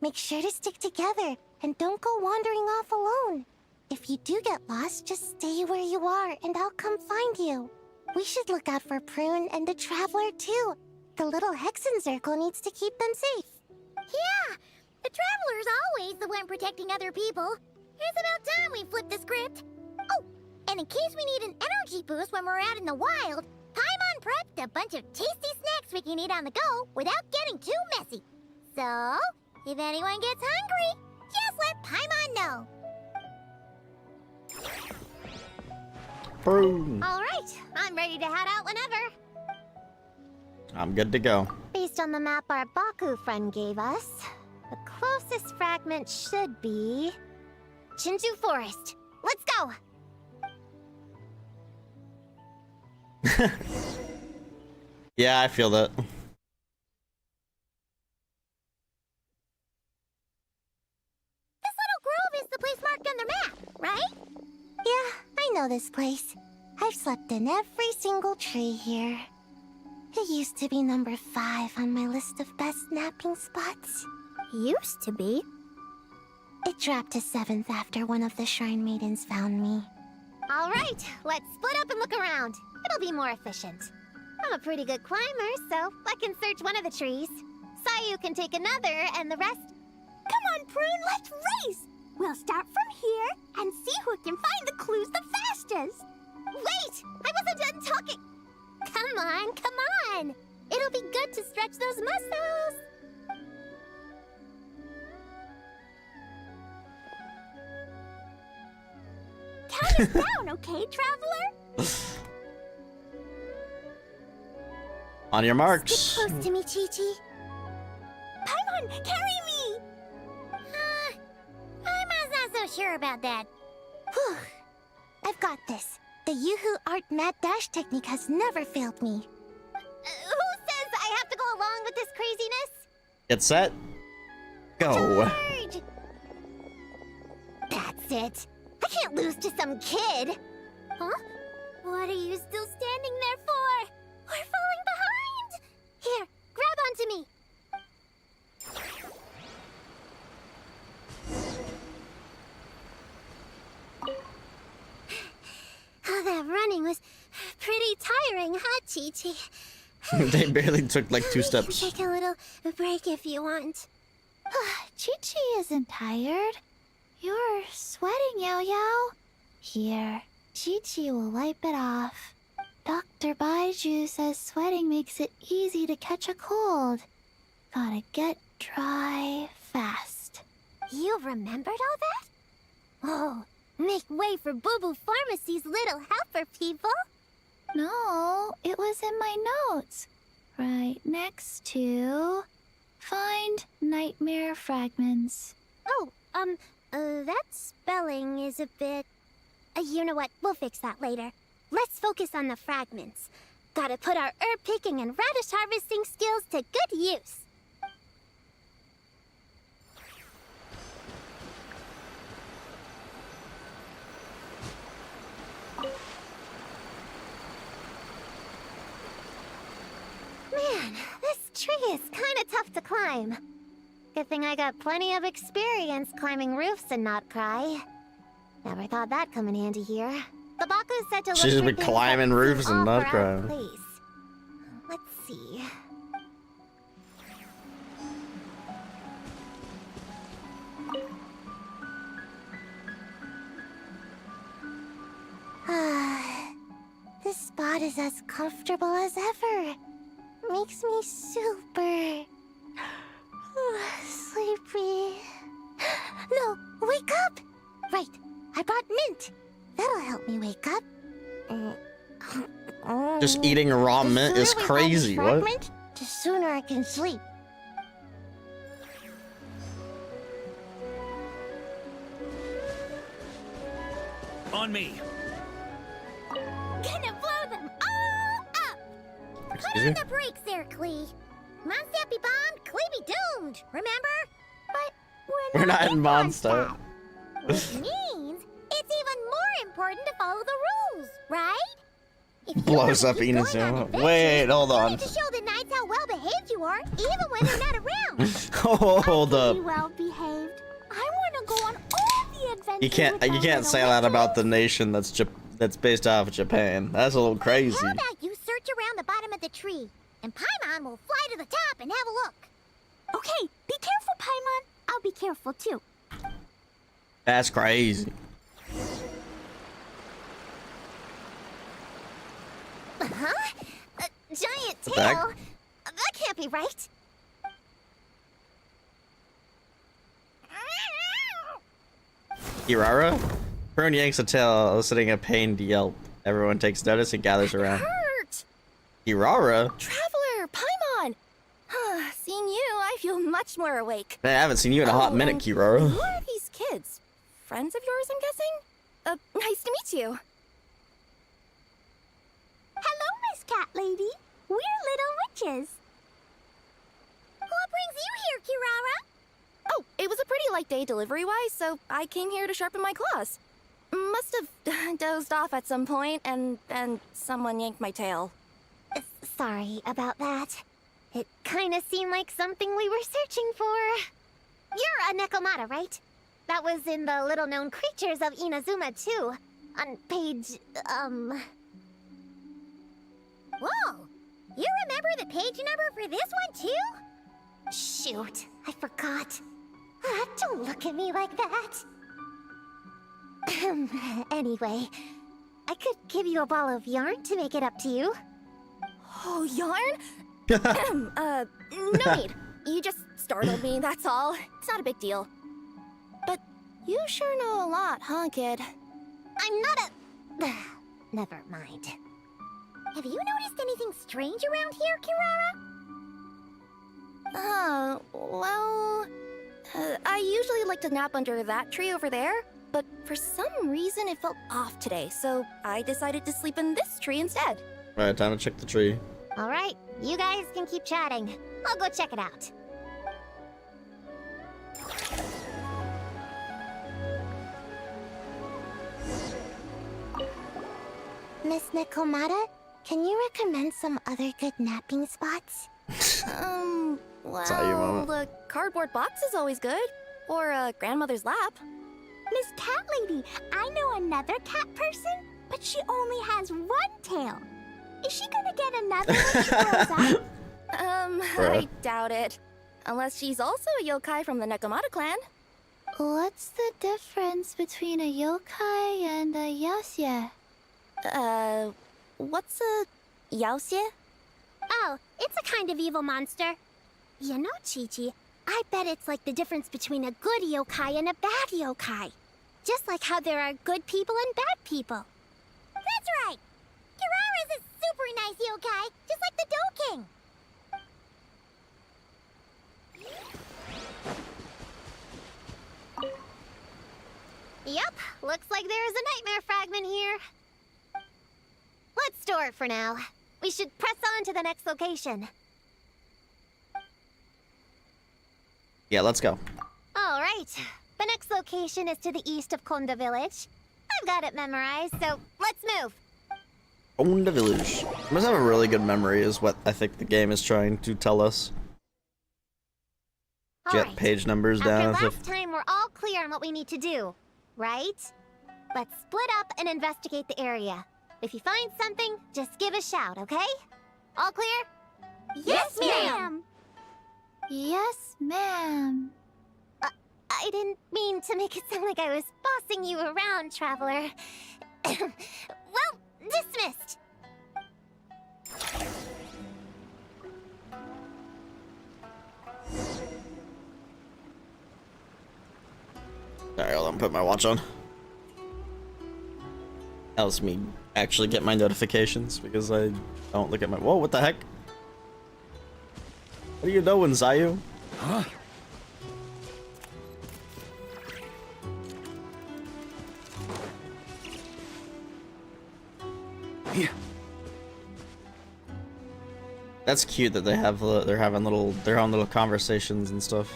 Make sure to stick together and don't go wandering off alone. If you do get lost, just stay where you are and I'll come find you. We should look out for Prune and the Traveler too. The little Hexen Circle needs to keep them safe. Yeah, the Traveler's always the one protecting other people. It's about time we flip the script. Oh, and in case we need an energy boost when we're out in the wild, Paimon prepped a bunch of tasty snacks we can eat on the go without getting too messy. So, if anyone gets hungry, just let Paimon know. Prune. All right, I'm ready to head out whenever. I'm good to go. Based on the map our Baku friend gave us, the closest fragment should be Chinju Forest. Let's go! Yeah, I feel that. This little grove is the place marked on the map, right? Yeah, I know this place. I've slept in every single tree here. It used to be number 5 on my list of best napping spots. Used to be. It dropped to 7th after one of the Shrine Maidens found me. All right, let's split up and look around. It'll be more efficient. I'm a pretty good climber, so I can search one of the trees. Sayu can take another, and the rest... Come on, Prune, let's race! We'll start from here and see who can find the clues the fastest. Wait! I wasn't done talking! Come on, come on! It'll be good to stretch those muscles! Count us down, okay, Traveler? On your marks. Stick close to me, Chi-Chi. Paimon, carry me! I'm not so sure about that. Whew. I've got this. The Yoo-Hoo Art Mad Dash technique has never failed me. Who says I have to go along with this craziness? Get set. Go. Charge! That's it. I can't lose to some kid. Huh? What are you still standing there for? We're falling behind! Here, grab onto me. Oh, that running was pretty tiring, huh, Chi-Chi? They barely took like 2 steps. Take a little break if you want. Chi-Chi isn't tired. You're sweating, Yo-Yo. Here, Chi-Chi will wipe it off. Dr. Baiju says sweating makes it easy to catch a cold. Gotta get dry fast. You remembered all that? Oh, make way for Boo Boo Pharmacy's little helper, people. No, it was in my notes. Right next to... Find nightmare fragments. Oh, that spelling is a bit... you know what? We'll fix that later. Let's focus on the fragments. Gotta put our herb picking and radish harvesting skills to good use. Man, this tree is kinda tough to climb. Good thing I got plenty of experience climbing roofs and not cry. Never thought that'd come in handy here. The Baku said to look She's for been things climbing that roofs seem and not off or out of crying. place. Let's see. This spot is as comfortable as ever. Makes me super sleepy. No, wake up! Right, I brought mint. That'll help me wake up. Just eating raw The mint is sooner we find this crazy. What? fragment, the sooner I can sleep. On me. Gonna blow them all up! Excuse Put me? on the brakes there, Klee. Mondstadt be bombed, Klee be doomed, remember? But We're not in Mondstadt. Which means it's even more important to follow the rules, right? If you Blows wanna up keep going on Inazuma. adventures, Wait, hold you on. need to show the knights how well behaved you are, even when they're not around. Hold up. Pretty well behaved. I want to go on all the adventures. You can't with my say little that about the witches. nation that's based off of Japan. That's a little crazy. How about you search around the bottom of the tree, and Paimon will fly to the top and have a look. Okay, be careful, Paimon. I'll be careful too. That's crazy. Huh? A giant What the heck? tail? That can't be right. Kirara? Prune yanks a tail, eliciting a pained yelp. Everyone takes notice and gathers around. Hurt! Kirara? Traveler, Paimon! Seeing you, I feel much more awake. Man, I haven't seen you in a hot minute, and Kirara. Who are these kids? Friends of yours, I'm guessing? Nice to meet you. Hello, Miss Cat Lady. We're little witches. What brings you here, Kirara? Oh, it was a pretty light day delivery-wise, so I came here to sharpen my claws. Must have dozed off at some point, and then someone yanked my tail. Sorry about that. It kinda seemed like something we were searching for. You're a Nekomata, right? That was in the little-known creatures of Inazuma, too. On page, Whoa! You remember the page number for this one, too? Shoot, I forgot. Don't look at me like that. Anyway, I could give you a ball of yarn to make it up to you. Oh, yarn? No need. You just startled me, that's all. It's not a big deal. But you sure know a lot, huh, kid? I'm not a... Never mind. Have you noticed anything strange around here, Kirara? Well... I usually like to nap under that tree over there, but for some reason it felt off today, so I decided to sleep in this tree instead. Alright, time to check the tree. All right, you guys can keep chatting. I'll go check it out. Miss Nekomata, can you recommend some other good napping spots? Well, the cardboard box is always good. Or a grandmother's lap. Miss Cat Lady, I know another cat person, but she only has one tail. Is she gonna get another when she grows up? I doubt it. Unless she's also a yokai from the Nekomata clan. What's the difference between a yokai and a yaoxie? What's a yaoxie? Oh, it's a kind of evil monster. You know, Chi-Chi, I bet it's like the difference between a good yokai and a bad yokai. Just like how there are good people and bad people. That's right! Kirara's a super nice yokai, just like the Dough King. Yep, looks like there's a nightmare fragment here. Let's store it for now. We should press on to the next location. Yeah, let's go. All right. The next location is to the east of Konda Village. I've got it memorized, so let's move. Own the village. I must have a really good memory is what I think the game is trying to tell us. Get Alright. page numbers down. After and last stuff. time, we're all clear on what we need to do, right? Let's split up and investigate the area. If you find something, just give a shout, okay? All clear? Yes, ma'am. Yes, ma'am. I didn't mean to make it sound like I was bossing you around, traveler. Well, dismissed. Alright, hold on, put my watch on. Helps me actually get my notifications because I don't look at my. Whoa, what the heck? What are you doing, Zayu? Huh? Yeah. That's cute that they have they're having their own little conversations and stuff.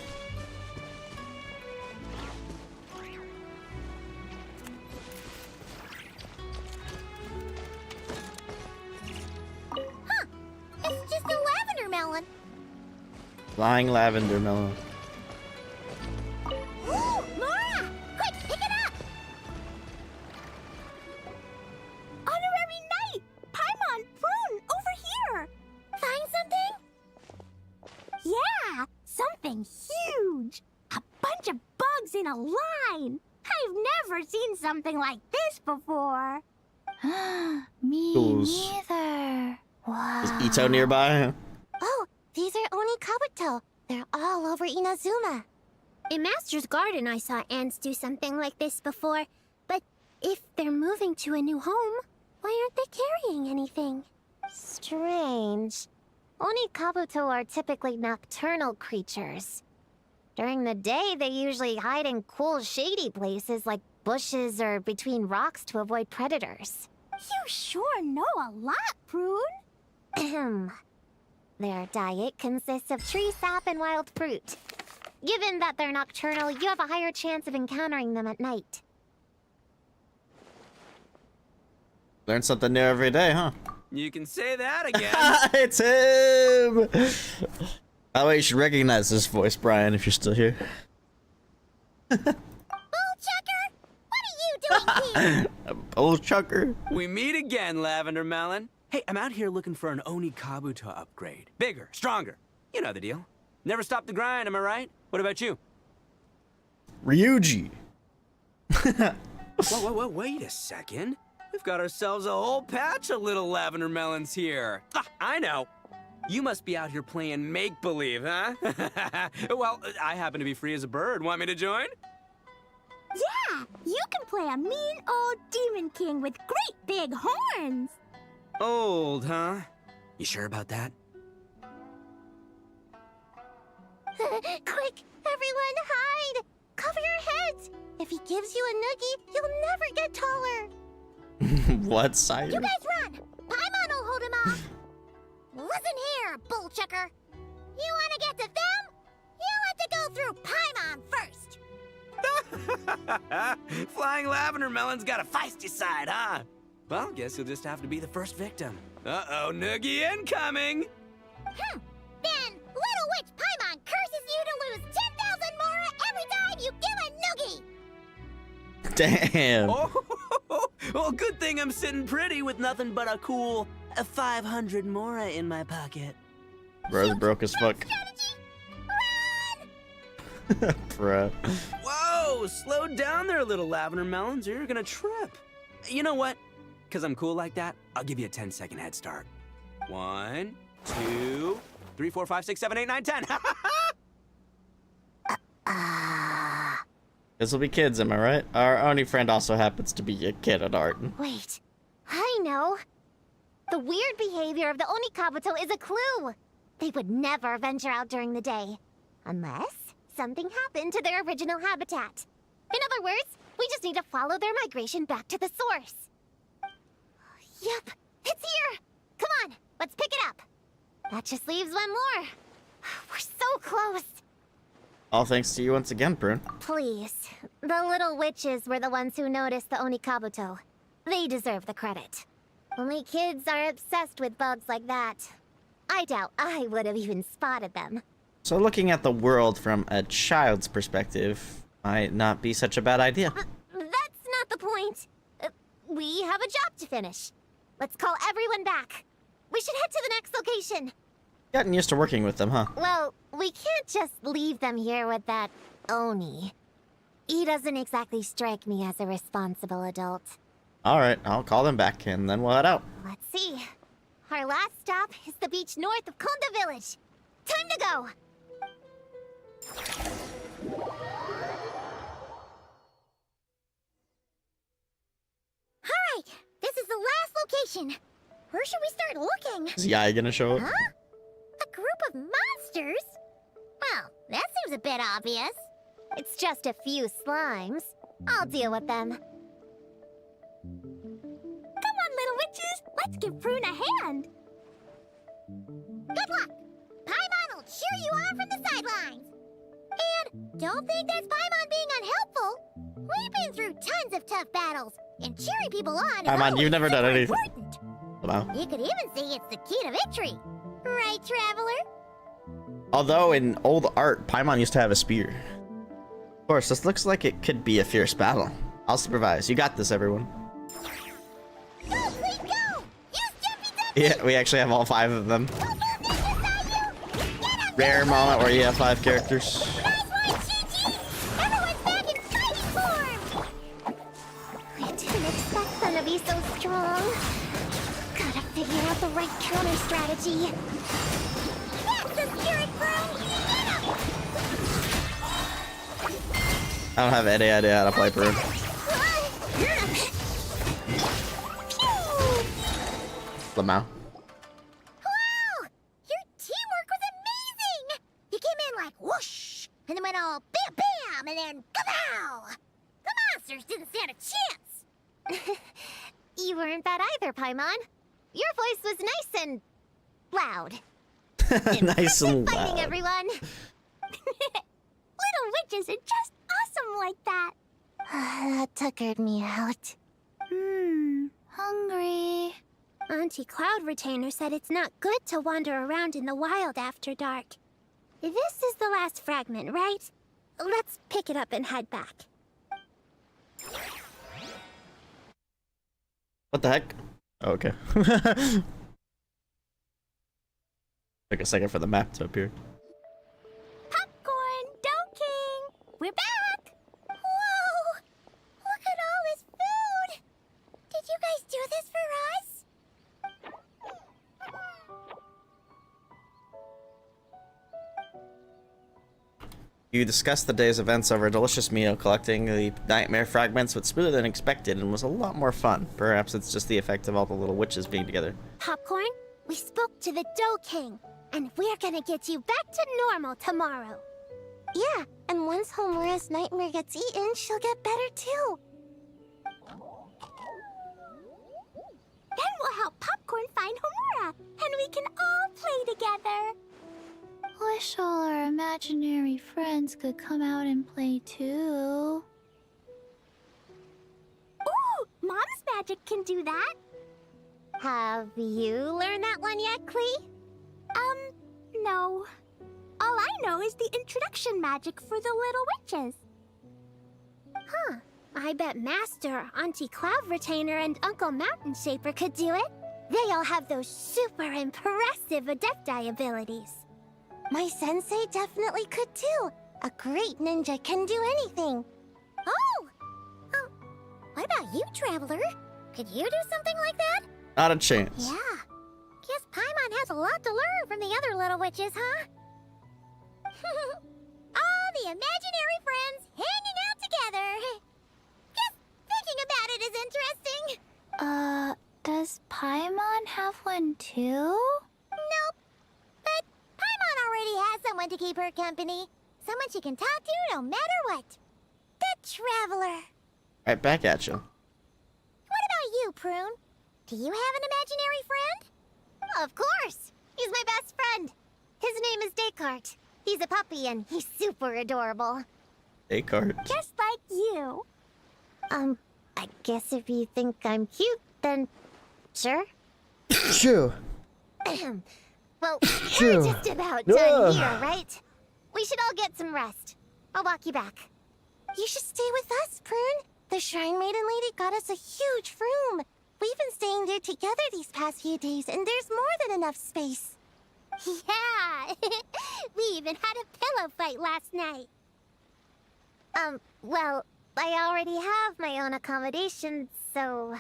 It's just a lavender melon. Flying lavender melon. Ooh, Laura! Quick, pick it up! Honorary Knight! Paimon Prune, over here! Find something? Yeah, something huge! A bunch of bugs in a line! I've never seen something like this before! Me Tools. neither. Is Ito nearby? Oh, these are Oni Kabuto. They're all over Inazuma. In Master's Garden, I saw ants do something like this before. But if they're moving to a new home, why aren't they carrying anything? Strange. Oni Kabuto are typically nocturnal creatures. During the day, they usually hide in cool, shady places like bushes or between rocks to avoid predators. You sure know a lot, Prune! Ahem. Their diet consists of tree sap and wild fruit. Given that they're nocturnal, you have a higher chance of encountering them at night. Learn something new every day, huh? You can say that again. It's him! By the way, you should recognize this voice, Brian, if you're still here. Bullchucker! What are you doing here? Old chucker. We meet again, Lavender Melon. Hey, I'm out here looking for an Oni Kabuto upgrade. Bigger, stronger. You know the deal. Never stop the grind, am I right? What about you? Ryuji. Whoa, wait a second. We've got ourselves a whole patch of little lavender melons here. Ah, I know. You must be out here playing make-believe, huh? Well, I happen to be free as a bird. Want me to join? Yeah, you can play a mean old demon king with great big horns! Old, huh? You sure about that? Quick, everyone hide! Cover your heads! If he gives you a noogie, you'll never get taller. What, Sire? You guys run! Paimon will hold him off! Listen here, Bullchucker. You want to get to them? You'll have to go through Paimon first! Flying lavender melon's got a feisty side, huh? Well, guess you'll just have to be the first victim. Uh-oh, noogie incoming! Then, Little Witch Paimon curses you to lose 10,000 Mora every time you give a noogie! Damn. Oh, well, good thing I'm sitting pretty with nothing but a cool 500 Mora in my pocket. Bro's broke as fuck. Run! Bruh. Whoa, slow down there, little lavender melons, or you're gonna trip. You know what? Because I'm cool like that, I'll give you a 10-second head start. 1, 2, 3, 4, 5, 6, 7, 8, 9, 10. This will be kids, am I right? Our only friend also happens to be a kid at art. Wait, I know. The weird behavior of the Oni Kabuto is a clue. They would never venture out during the day. Unless something happened to their original habitat. In other words, we just need to follow their migration back to the source. Yep, it's here! Come on, let's pick it up. That just leaves one more. We're so close. All thanks to you once again, Prune. Please. The little witches were the ones who noticed the Onikabuto. They deserve the credit. Only kids are obsessed with bugs like that. I doubt I would have even spotted them. So looking at the world from a child's perspective might not be such a bad idea. That's not the point. We have a job to finish. Let's call everyone back. We should head to the next location. Getting used to working with them, huh? Well, we can't just leave them here with that Oni. He doesn't exactly strike me as a responsible adult. Alright, I'll call them back and then we'll head out. Let's see. Our last stop is the beach north of Konda Village. Time to go! Alright, this is the last location. Where should we start looking? Is Yai gonna show up? Huh? A group of monsters? Well, that seems a bit obvious. It's just a few slimes. I'll deal with them. Come on, little witches. Let's give Prune a hand. Good luck! Paimon will cheer you on from the sidelines! And don't think that's Paimon being unhelpful! We've been through tons of tough battles, and cheering people on is Paimon, you've never done anything. important. Wow. You could even say it's the key to victory. Right, Traveler? Although in old art, Paimon used to have a spear. Of course, this looks like it could be a fierce battle. I'll supervise. You got this, everyone. Go, please go! Use Jumpy Dumpy! Yeah, we actually have all 5 of them. Rare moment where you have 5 characters. Nice one, Chi-Chi! Everyone's back in fighting form! I didn't expect them to be so strong. Gotta figure out the right counter strategy. That's the spirit, bro! Get him! I don't have any idea how to play Prune. Lamau. Wow! Your teamwork was amazing! You came in like whoosh, and then went all bam bam, and then kapow! The monsters didn't stand a chance! You weren't bad either, Paimon. Your voice was nice and loud. Nice and Fighting, loud. everyone! Little witches are just awesome like that. That tuckered me out. Hungry. Auntie Cloud Retainer said it's not good to wander around in the wild after dark. This is the last fragment, right? Let's pick it up and head back. What the heck? Oh, okay. Took a second for the map to appear. Popcorn, Dough King. We're back. Whoa! Look at all this food! Did you guys do this for us? You discussed the day's events over a delicious meal, collecting the nightmare fragments was smoother than expected and was a lot more fun. Perhaps it's just the effect of all the little witches being together. Popcorn, we spoke to the Dough King, and we're gonna get you back to normal tomorrow. Yeah, and once Homura's nightmare gets eaten, she'll get better too. Then we'll help Popcorn find Homura, and we can all play together. Wish all our imaginary friends could come out and play too. Ooh, Mom's magic can do that. Have you learned that one yet, Klee? No. All I know is the introduction magic for the little witches. Huh. I bet Master, Auntie Cloud Retainer, and Uncle Mountain Shaper could do it. They all have those super impressive Adepti abilities. My sensei definitely could too. A great ninja can do anything. Oh! What about you, Traveler? Could you do something like that? Not a chance. Yeah. Guess Paimon has a lot to learn from the other little witches, huh? All the imaginary friends hanging out together. Just thinking about it is interesting. Does Paimon have one too? Nope. But Paimon already has someone to keep her company. Someone she can talk to no matter what. The Traveler. Right back at you. What about you, Prune? Do you have an imaginary friend? Of course! He's my best friend. His name is Descartes. He's a puppy and he's super adorable. Descartes. Just like you. I guess if you think I'm cute, then sure. Shoo. Well, Shoo. we're just about done here, right? We should all get some rest. I'll walk you back. You should stay with us, Prune. The Shrine Maiden lady got us a huge room. We've been staying there together these past few days, and there's more than enough space. Yeah. We even had a pillow fight last night. Well, I already have my own accommodation, so...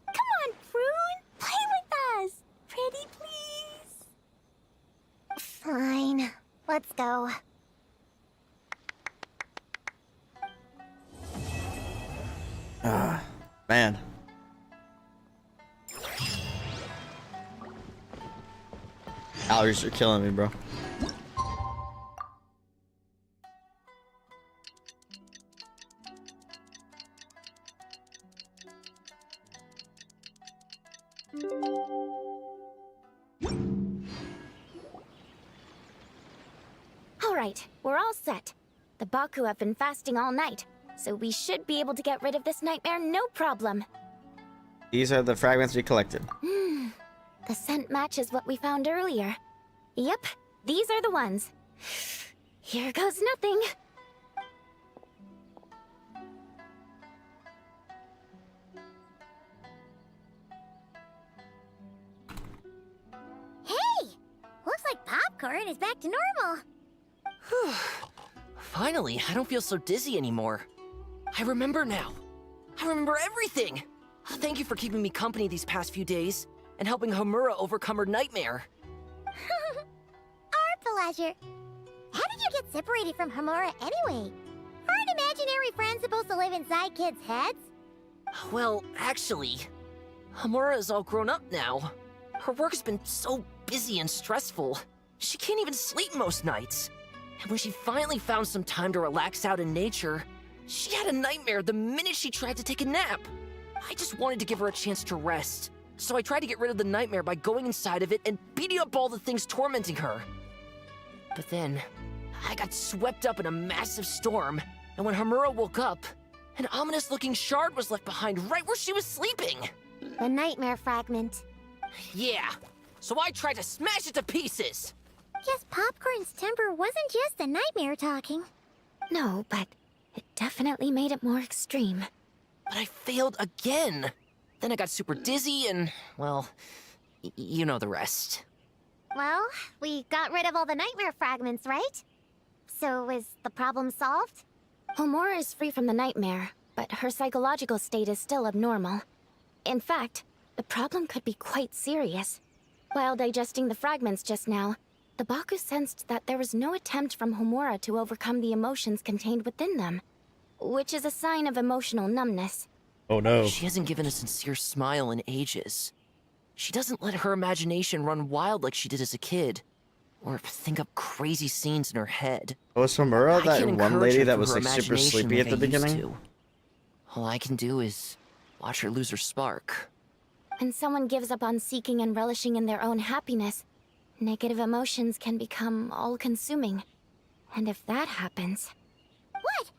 Come on, Prune. Play with us. Pretty please. Fine. Let's go. Man. Allergies are killing me, bro. All right, we're all set. The Baku have been fasting all night, so we should be able to get rid of this nightmare no problem. These are the fragments we collected. The scent matches what we found earlier. Yep, these are the ones. Here goes nothing. Hey! Looks like popcorn is back to normal. Whew. Finally, I don't feel so dizzy anymore. I remember now. I remember everything. Thank you for keeping me company these past few days and helping Homura overcome her nightmare. Our pleasure. How did you get separated from Homura anyway? Aren't imaginary friends supposed to live inside kids' heads? Well, actually, Homura is all grown up now. Her work's been so busy and stressful. She can't even sleep most nights. And when she finally found some time to relax out in nature, she had a nightmare the minute she tried to take a nap. I just wanted to give her a chance to rest, so I tried to get rid of the nightmare by going inside of it and beating up all the things tormenting her. But then, I got swept up in a massive storm, and when Homura woke up, an ominous-looking shard was left behind right where she was sleeping. The nightmare fragment. Yeah, so I tried to smash it to pieces. Guess Popcorn's temper wasn't just the nightmare talking. No, but it definitely made it more extreme. But I failed again. Then I got super dizzy and, well, you know the rest. Well, we got rid of all the nightmare fragments, right? So is the problem solved? Homura is free from the nightmare, but her psychological state is still abnormal. In fact, the problem could be quite serious. While digesting the fragments just now, the Baku sensed that there was no attempt from Homura to overcome the emotions contained within them, which is a sign of emotional numbness. Oh no. She hasn't given a sincere smile in ages. She doesn't let her imagination run wild like she did as a kid, or think up crazy scenes in her head. Was Homura I that can't one encourage lady her that through was her like super imagination sleepy at like the I used beginning? to. All I can do is watch her lose her spark. When someone gives up on seeking and relishing in their own happiness, negative emotions can become all-consuming. And if that happens... What?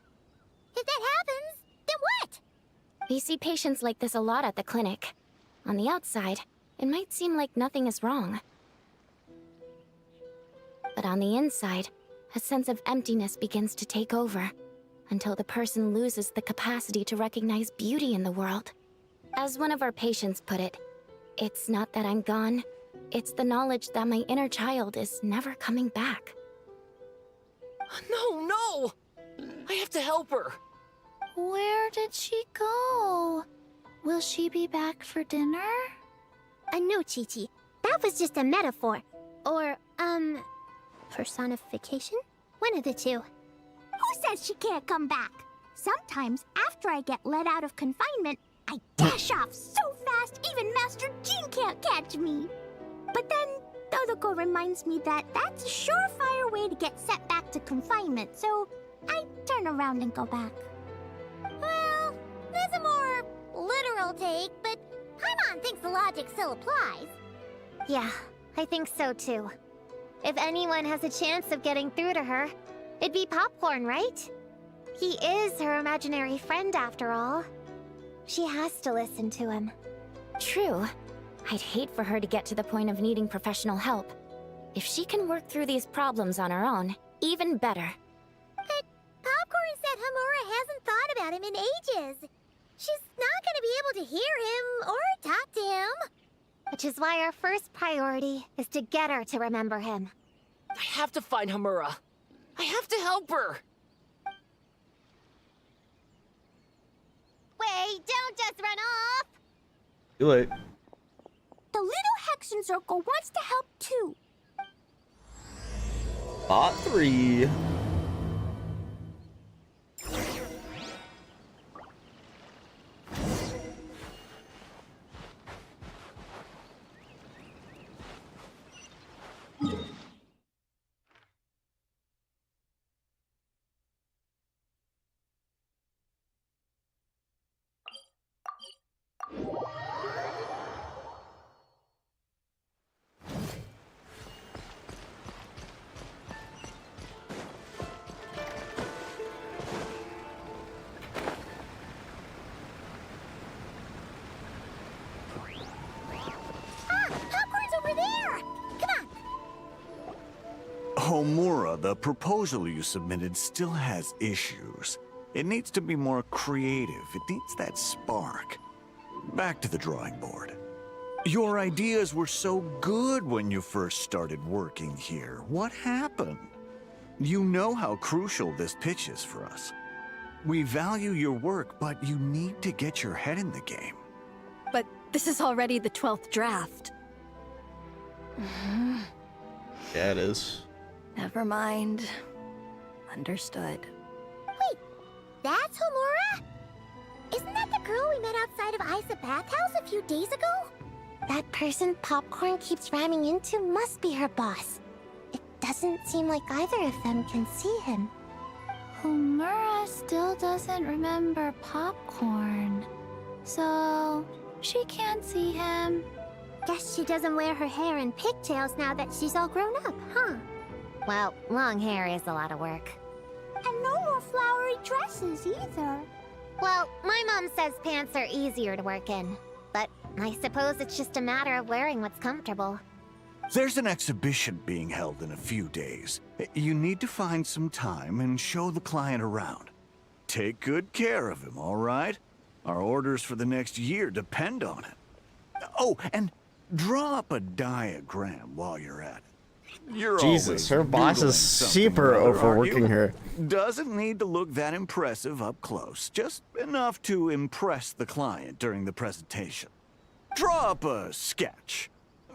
If that happens, then what? We see patients like this a lot at the clinic. On the outside, it might seem like nothing is wrong. But on the inside, a sense of emptiness begins to take over, until the person loses the capacity to recognize beauty in the world. As one of our patients put it, it's not that I'm gone, it's the knowledge that my inner child is never coming back. No! I have to help her! Where did she go? Will she be back for dinner? No, Chi-Chi. That was just a metaphor. Or, personification? One of the two. Who says she can't come back? Sometimes, after I get let out of confinement, I dash off so fast even Master Jean can't catch me. But then, Dodoko reminds me that that's a surefire way to get sent back to confinement, so I turn around and go back. Well, that's a more literal take, but Paimon thinks the logic still applies. Yeah, I think so too. If anyone has a chance of getting through to her, it'd be Popcorn, right? He is her imaginary friend after all. She has to listen to him. True. I'd hate for her to get to the point of needing professional help. If she can work through these problems on her own, even better. But Popcorn said Hamura hasn't thought about him in ages. She's not gonna be able to hear him or talk to him. Which is why our first priority is to get her to remember him. I have to find Hamura. I have to help her. Wait, don't just run off! Too late. The little Hexen Circle wants to help too. Bot 3. Popcorn's over there! Come on! Homura, the proposal you submitted still has issues. It needs to be more creative. It needs that spark. Back to the drawing board. Your ideas were so good when you first started working here. What happened? You know how crucial this pitch is for us. We value your work, but you need to get your head in the game. But this is already the 12th draft. Yeah, it is. Never mind. Understood. Wait, that's Homura? Isn't that the girl we met outside of Isa Bathhouse a few days ago? That person Popcorn keeps ramming into must be her boss. It doesn't seem like either of them can see him. Homura still doesn't remember Popcorn. So, she can't see him. Guess she doesn't wear her hair in pigtails now that she's all grown up, huh? Well, long hair is a lot of work. And no more flowery dresses either. Well, my mom says pants are easier to work in. But I suppose it's just a matter of wearing what's comfortable. There's an exhibition being held in a few days. You need to find some time and show the client around. Take good care of him, all right? Our orders for the next year depend on it. Oh, and draw up a diagram while you're at it. You're Jesus, always her boss doodling is something super or other, aren't overworking you? her. Doesn't need to look that impressive up close. Just enough to impress the client during the presentation. Draw up a sketch.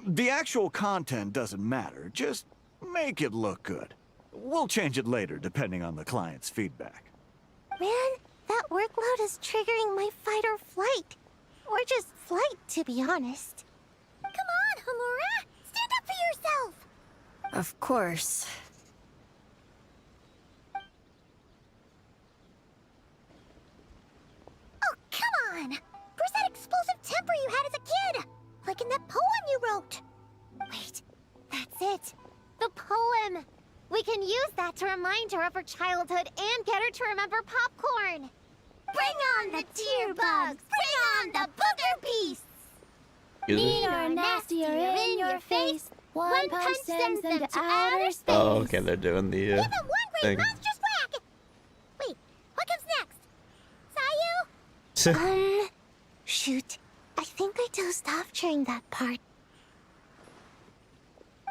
The actual content doesn't matter. Just make it look good. We'll change it later depending on the client's feedback. Man, that workload is triggering my fight or flight. Or just flight, to be honest. Come on, Homura! Stand up for yourself! Of course. Oh, come on! Where's that explosive temper you had as a kid? Like in that poem you wrote. Wait, that's it. The poem. We can use that to remind her of her childhood and get her to remember Popcorn. Bring on the tear bugs! Bring on the booger beasts! Mean or nasty or in your face. One punch sends them to outer space. Oh, okay, they're doing the Give them one great thing. monstrous whack! Wait, what comes next? Sayu? Shoot. I think I dozed off during that part.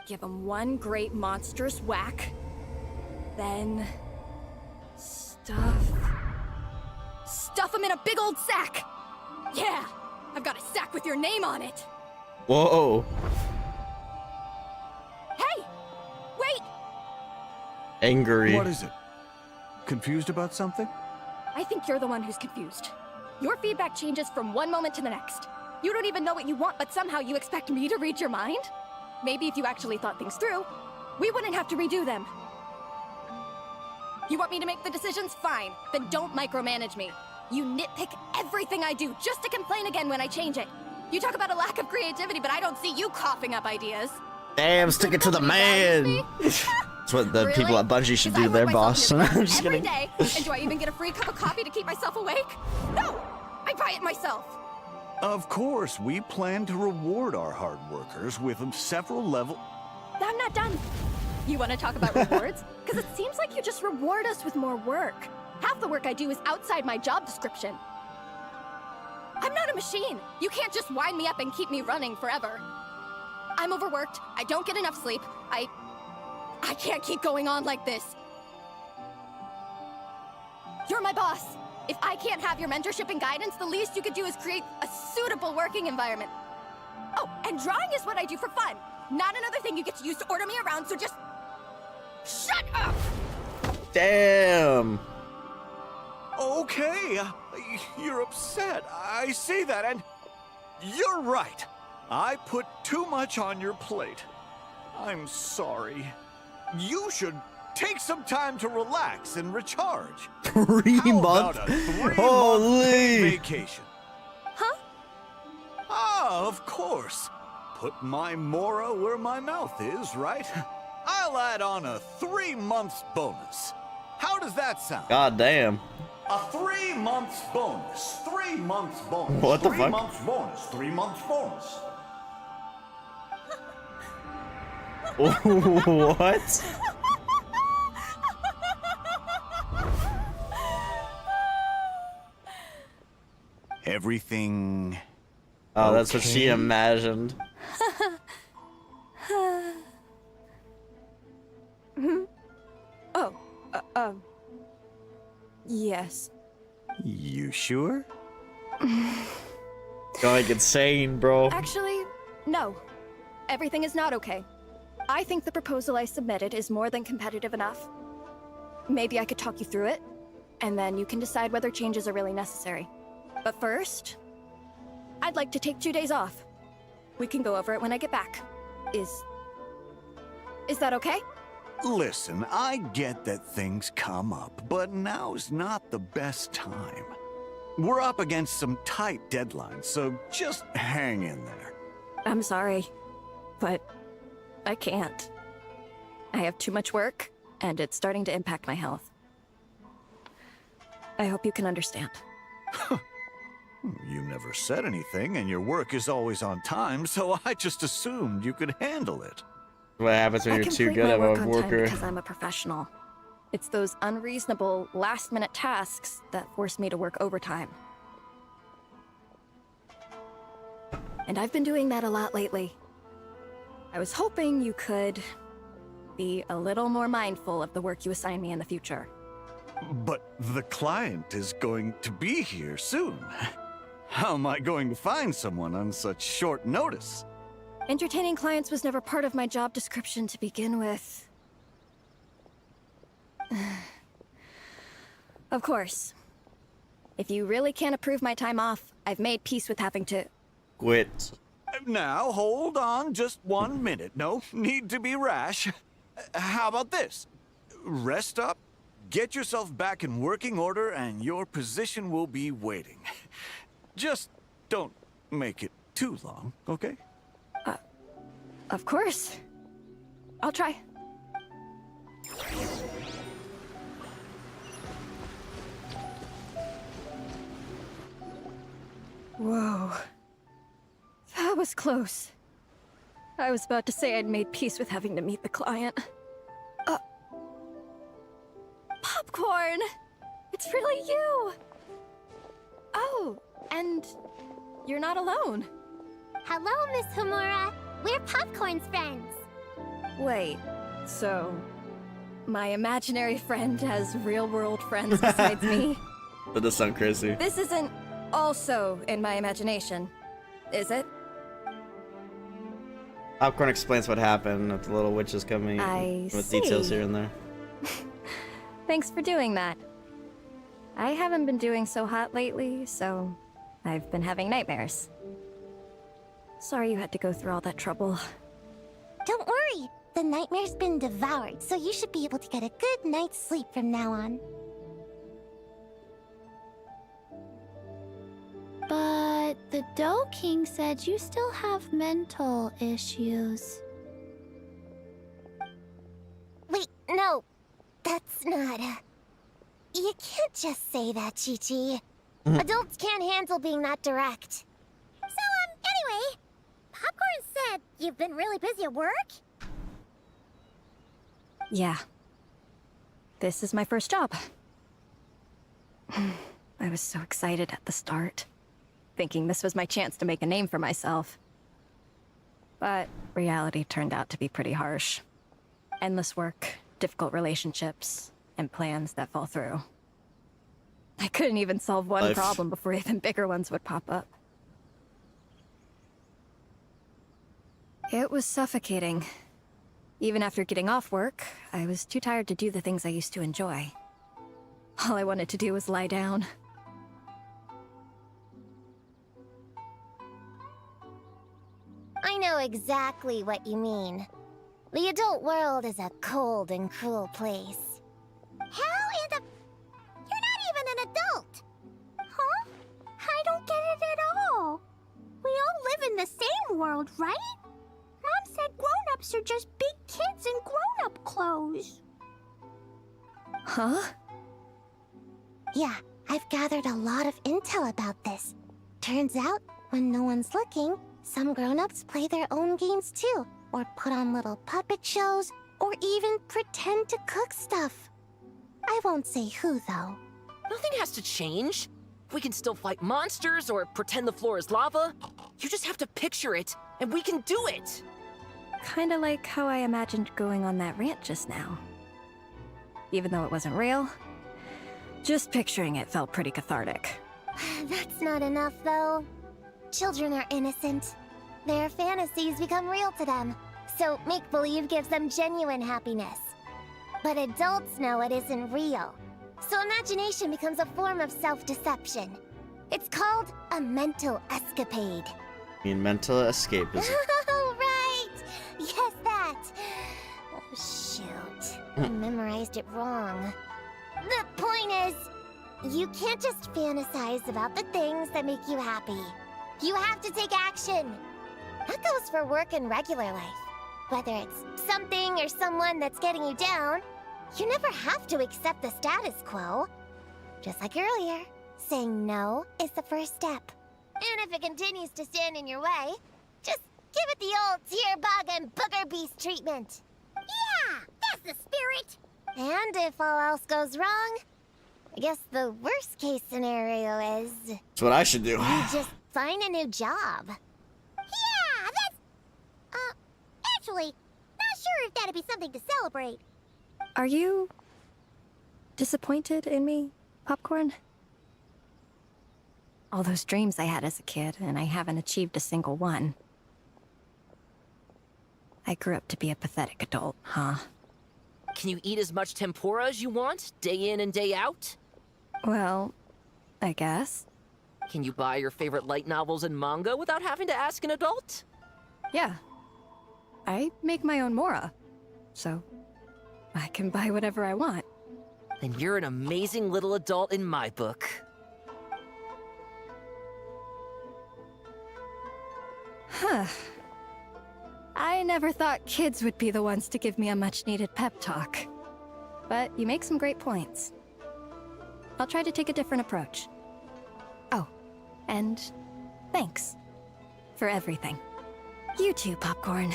Give him one great monstrous whack. Then... Stuff him in a big old sack! Yeah! I've got a sack with your name on it! Whoa. Hey! Wait! Angry. What is it? Confused about something? I think you're the one who's confused. Your feedback changes from one moment to the next. You don't even know what you want, but somehow you expect me to read your mind? Maybe if you actually thought things through, we wouldn't have to redo them. You want me to make the decisions? Fine. Then don't micromanage me. You nitpick everything I do just to complain again when I change it. You talk about a lack of creativity, but I don't see you coughing up ideas. Damn, stick it to the man. That's what the people at Bungie should do, their boss. I'm just Every kidding. day, and do I even get a free cup of coffee to keep myself awake? No, I buy it myself. Of course, we plan to reward our hard workers with several level. I'm not done. You want to talk about rewards? Because it seems like you just reward us with more work. Half the work I do is outside my job description. I'm not a machine. You can't just wind me up and keep me running forever. I'm overworked. I don't get enough sleep. I can't keep going on like this. You're my boss. If I can't have your mentorship and guidance, the least you could do is create a suitable working environment. Oh, and drawing is what I do for fun. Not another thing you get to use to order me around, so just shut up! Damn. Okay, you're upset. I see that, and you're right. I put too much on your plate. I'm sorry. You should take some time to relax and recharge. 3 How months? about a 3-month Holy. vacation? Huh? Ah, of course. Put my Mora where my mouth is, right? I'll add on a 3 months bonus. How does that sound? God damn. A 3 months bonus. 3 months bonus. What the 3 fuck? months bonus. 3 months bonus. What? Everything. Oh, that's what she okay? imagined. Oh, yes. You sure? Gonna get insane, bro. Actually, no. Everything is not okay. I think the proposal I submitted is more than competitive enough. Maybe I could talk you through it, and then you can decide whether changes are really necessary. But first, I'd like to take 2 days off. We can go over it when I get back. Is that okay? Listen, I get that things come up, but now's not the best time. We're up against some tight deadlines, so just hang in there. I'm sorry, but I can't. I have too much work, and it's starting to impact my health. I hope you can understand. You never said anything, and your work is always on time, so I just assumed you could handle it. What happens when I you're too complete good my of work a on time worker? because I'm a professional. It's those unreasonable, last-minute tasks that force me to work overtime. And I've been doing that a lot lately. I was hoping you could be a little more mindful of the work you assign me in the future. But the client is going to be here soon. How am I going to find someone on such short notice? Entertaining clients was never part of my job description to begin with. Of course. If you really can't approve my time off, I've made peace with having to... Quit. Now, hold on just 1 minute. No need to be rash. How about this? Rest up, get yourself back in working order, and your position will be waiting. Just don't make it too long, okay? Of course. I'll try. Whoa. That was close. I was about to say I'd made peace with having to meet the client. Popcorn! It's really you! Oh, and you're not alone. Hello, Miss Homura. We're Popcorn's friends. Wait, so my imaginary friend has real-world friends besides me? That does sound crazy. This isn't also in my imagination, is it? Popcorn explains what happened with the little witches coming I with details see. here and there. Thanks for doing that. I haven't been doing so hot lately, so I've been having nightmares. Sorry you had to go through all that trouble. Don't worry. The nightmare's been devoured, so you should be able to get a good night's sleep from now on. But But the Dough King said you still have mental issues. Wait, no. That's not... You can't just say that, Chi-Chi. Adults can't handle being that direct. So, anyway, Popcorn said you've been really busy at work? Yeah. This is my first job. I was so excited at the start, thinking this was my chance to make a name for myself. But reality turned out to be pretty harsh. Endless work, difficult relationships, and plans that fall through. I couldn't even solve one problem before even bigger ones would pop up. It was suffocating. Even after getting off work, I was too tired to do the things I used to enjoy. All I wanted to do was lie down. I know exactly what you mean. The adult world is a cold and cruel place. How in the... You're not even an adult! Huh? I don't get it at all. We all live in the same world, right? Mom said grown-ups are just big kids in grown-up clothes. Huh? Yeah, I've gathered a lot of intel about this. Turns out, when no one's looking, some grown-ups play their own games too, or put on little puppet shows, or even pretend to cook stuff. I won't say who, though. Nothing has to change. We can still fight monsters or pretend the floor is lava. You just have to picture it, and we can do it! Kinda like how I imagined going on that rant just now. Even though it wasn't real, just picturing it felt pretty cathartic. That's not enough, though. Children are innocent. Their fantasies become real to them, so make-believe gives them genuine happiness. But adults know it isn't real, so imagination becomes a form of self-deception. It's called a mental escapade. I mean, mental escapism. Oh, right! Yes, that! Oh, shoot. I memorized it wrong. The point is, you can't just fantasize about the things that make you happy. You have to take action. That goes for work and regular life. Whether it's something or someone that's getting you down, you never have to accept the status quo. Just like earlier, saying no is the first step. And if it continues to stand in your way, just give it the old tear bug and booger beast treatment. Yeah, that's the spirit! And if all else goes wrong, I guess the worst case scenario is... That's what I should do. You just find a new job. Yeah, that's... actually, not sure if that'd be something to celebrate. Are you disappointed in me, Popcorn? All those dreams I had as a kid, and I haven't achieved a single one. I grew up to be a pathetic adult, huh? Can you eat as much tempura as you want, day in and day out? Well, I guess. Can you buy your favorite light novels and manga without having to ask an adult? Yeah. I make my own mora, so I can buy whatever I want. Then you're an amazing little adult in my book. Huh. I never thought kids would be the ones to give me a much-needed pep talk. But you make some great points. I'll try to take a different approach. Oh, and thanks for everything. You too, Popcorn.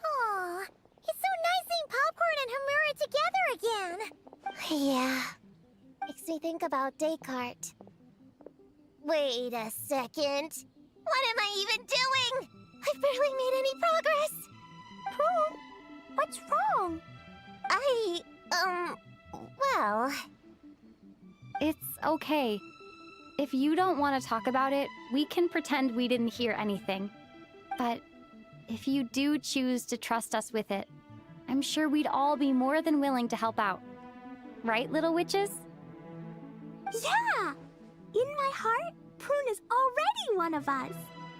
Aw, it's so nice seeing Popcorn and Hamura together again. Yeah. Makes me think about Descartes. Wait a second. What am I even doing? I've barely made any progress. What's wrong? Well... It's okay. If you don't want to talk about it, we can pretend we didn't hear anything. But if you do choose to trust us with it, I'm sure we'd all be more than willing to help out. Right, little witches? Yeah! In my heart, Prune is already one of us.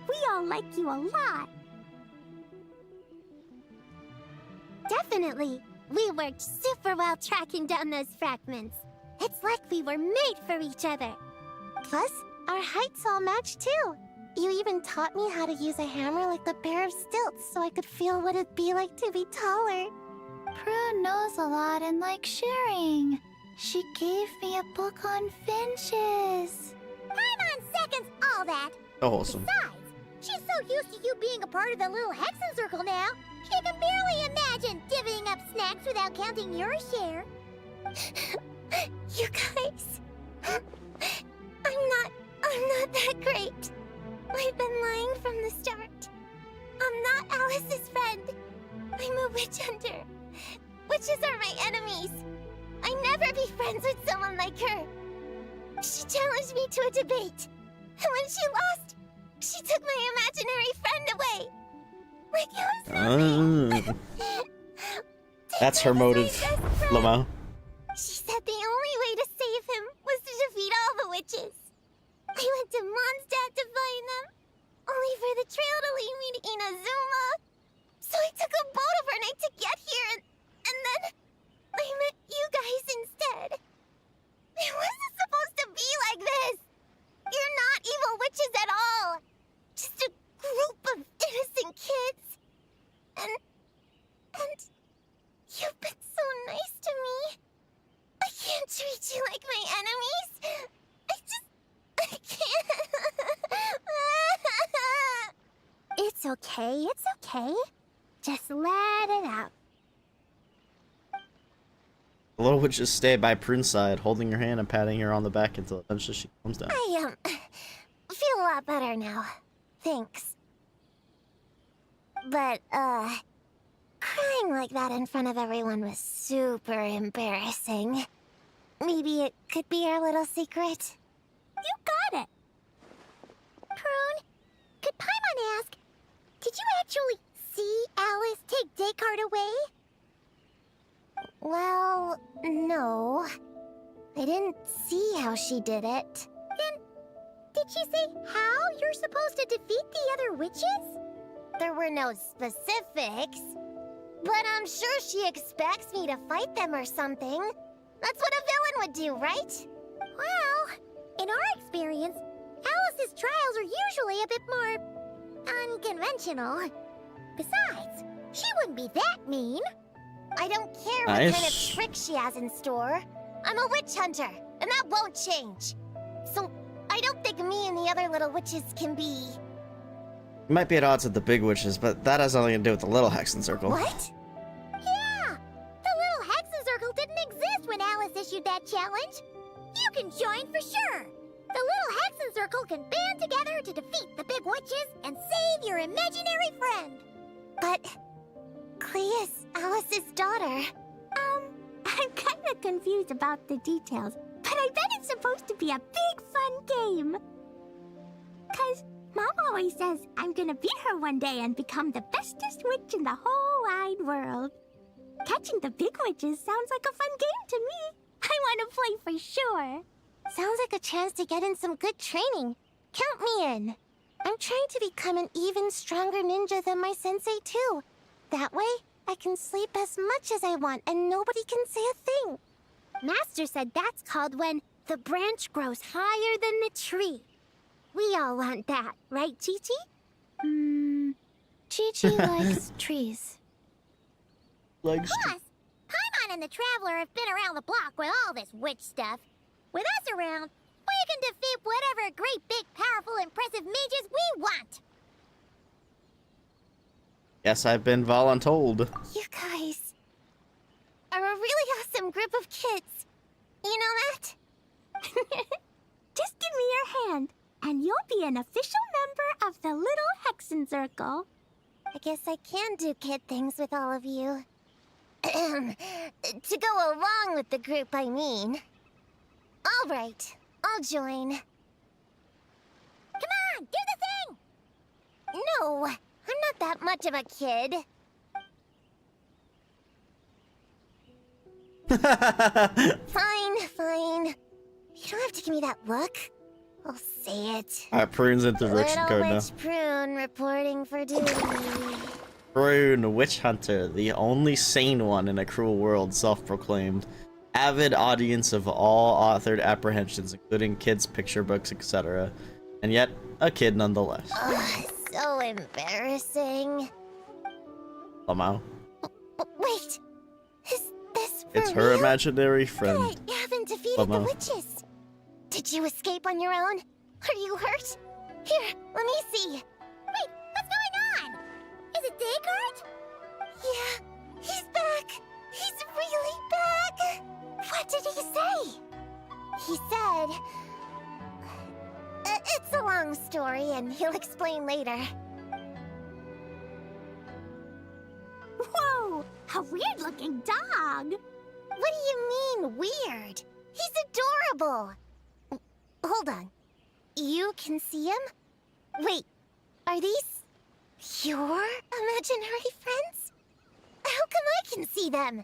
We all like you a lot. Definitely. We worked super well tracking down those fragments. It's like we were made for each other. Plus, our heights all match too. You even taught me how to use a hammer like the Bear of Stilts so I could feel what it'd be like to be taller. Prue knows a lot and likes sharing. She gave me a book on finches. Paimon seconds all that. Oh, awesome. Besides, she's so used to you being a part of the little Hexen Circle now, she can barely imagine divvying up snacks without counting your share. You guys, I'm not that great. I've been lying from the start. I'm not Alice's friend. I'm a witch hunter. Witches are my enemies. I never be friends with someone like her. She challenged me to a debate. And when she lost, she took my imaginary friend away. Like it was nothing. That's her motive, Lamo. She said the only way to save him was to defeat all the witches. I went to Mondstadt to find them, only for the trail to lead me to Inazuma. So I took a boat overnight to get here, and then I met you guys instead. It wasn't supposed to be like this. You're not evil witches at all. Just a group of innocent kids. And you've been so nice to me. I can't treat you like my enemies. I can't. It's okay. Just let it out. The little witch just stay by Prune's side, holding her hand and patting her on the back until eventually she calms down. I feel a lot better now. Thanks. But, crying like that in front of everyone was super embarrassing. Maybe it could be our little secret? You got it. Prune, could Paimon ask, did you actually see Alice take Descartes away? Well, no. I didn't see how she did it. Then, did she say how you're supposed to defeat the other witches? There were no specifics. But I'm sure she expects me to fight them or something. That's what a villain would do, right? Well, in our experience, Alice's trials are usually a bit more unconventional. Besides, she wouldn't be that mean. I don't care what kind of trick she has in store. I'm a witch hunter, and that won't change. So, I don't think me and the other little witches can be... You might be at odds with the big witches, but that has nothing to do with the little Hexen Circle. What? Yeah! The little Hexen Circle didn't exist when Alice issued that challenge. You can join for sure. The little Hexen Circle can band together to defeat the big witches and save your imaginary friend. But Clea's Alice's daughter. I'm kinda confused about the details, but I bet it's supposed to be a big fun game. 'Cause Mom always says I'm gonna beat her one day and become the bestest witch in the whole wide world. Catching the big witches sounds like a fun game to me. I want to play for sure. Sounds like a chance to get in some good training. Count me in. I'm trying to become an even stronger ninja than my sensei too. That way, I can sleep as much as I want and nobody can say a thing. Master said that's called when the branch grows higher than the tree. We all want that, right, Chi-Chi? Chi-Chi likes trees. Legs. Plus, Paimon and the Traveler have been around the block with all this witch stuff. With us around, we can defeat whatever great, big, powerful, impressive mages we want. Yes, I've been voluntold. You guys are a really awesome group of kids. You know that? Just give me your hand, and you'll be an official member of the Little Hexen Circle. I guess I can do kid things with all of you. To go along with the group, I mean. All right, I'll join. Come on, do the thing! No, I'm not that much of a kid. Fine. You don't have to give me that look. I'll say it. Alright, Prune's into the direction Little card now. Witch Prune reporting for duty. Prune, witch hunter, the only sane one in a cruel world, self-proclaimed. Avid audience of all authored apprehensions, including kids' picture books, etc. And yet, a kid nonetheless. So embarrassing. Somehow. Wait, is this for It's her real? imaginary friend. I haven't defeated Somehow. the witches. Did you escape on your own? Are you hurt? Here, let me see. Wait, what's going on? Is it Descartes? Yeah, he's back. He's really back. What did he say? He said... it's a long story, and he'll explain later. Whoa! A weird-looking dog! What do you mean, weird? He's adorable! Hold on. You can see him? Wait, are these your imaginary friends? How come I can see them?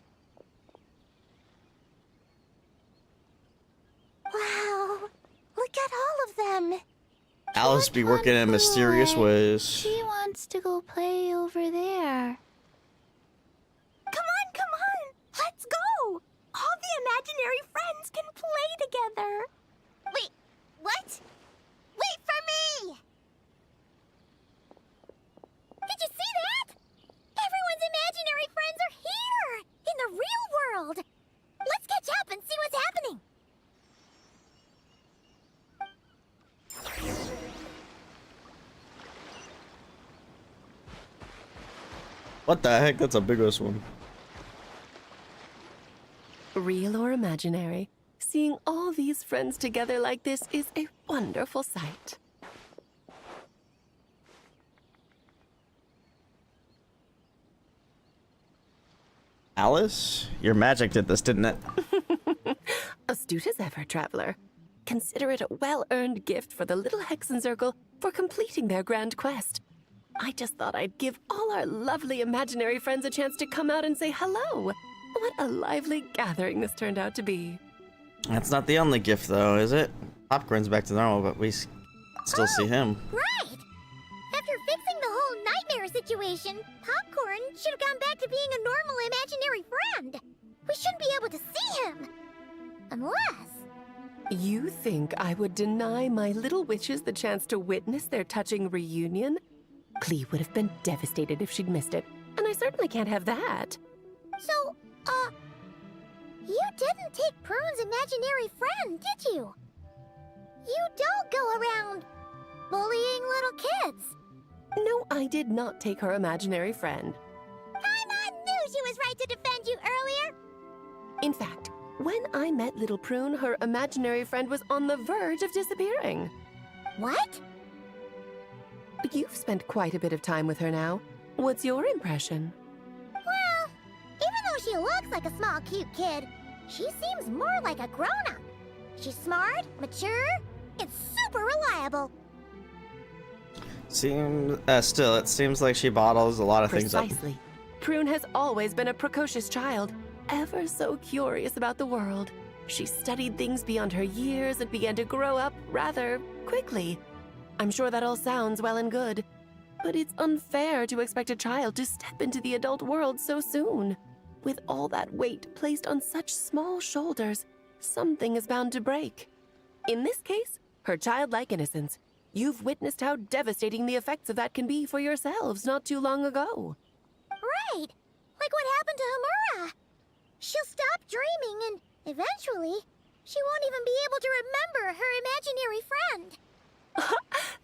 Wow, look at all of them. Alice be working in mysterious ways. She wants to go play over there. Come on! Let's go! All the imaginary friends can play together! Wait, what? Wait for me! Did you see that? Everyone's imaginary friends are here! In the real world! Let's catch up and see what's happening! What the heck? That's a big ass one. Real or imaginary, seeing all these friends together like this is a wonderful sight. Alice? Your magic did this, didn't it? Astute as ever, traveler. Consider it a well-earned gift for the little Hexen Circle for completing their grand quest. I just thought I'd give all our lovely imaginary friends a chance to come out and say hello. What a lively gathering this turned out to be. That's not the only gift, though, is it? Popcorn's back to normal, but we still see him. Right! After fixing the whole nightmare situation, Popcorn should have gone back to being a normal imaginary friend. We shouldn't be able to see him. Unless... You think I would deny my little witches the chance to witness their touching reunion? Clee would have been devastated if she'd missed it, and I certainly can't have that. So, you didn't take Prune's imaginary friend, did you? You don't go around bullying little kids. No, I did not take her imaginary friend. Paimon knew she was right to defend you earlier. In fact, when I met little Prune, her imaginary friend was on the verge of disappearing. What? You've spent quite a bit of time with her now. What's your impression? Well, even though she looks like a small, cute kid, she seems more like a grown-up. She's smart, mature, and super reliable. Still, it seems like she bottles a lot of things up. Precisely. Prune has always been a precocious child, ever so curious about the world. She studied things beyond her years and began to grow up rather quickly. I'm sure that all sounds well and good, but it's unfair to expect a child to step into the adult world so soon. With all that weight placed on such small shoulders, something is bound to break. In this case, her childlike innocence. You've witnessed how devastating the effects of that can be for yourselves not too long ago. Right, like what happened to Hamura. She'll stop dreaming and eventually, she won't even be able to remember her imaginary friend.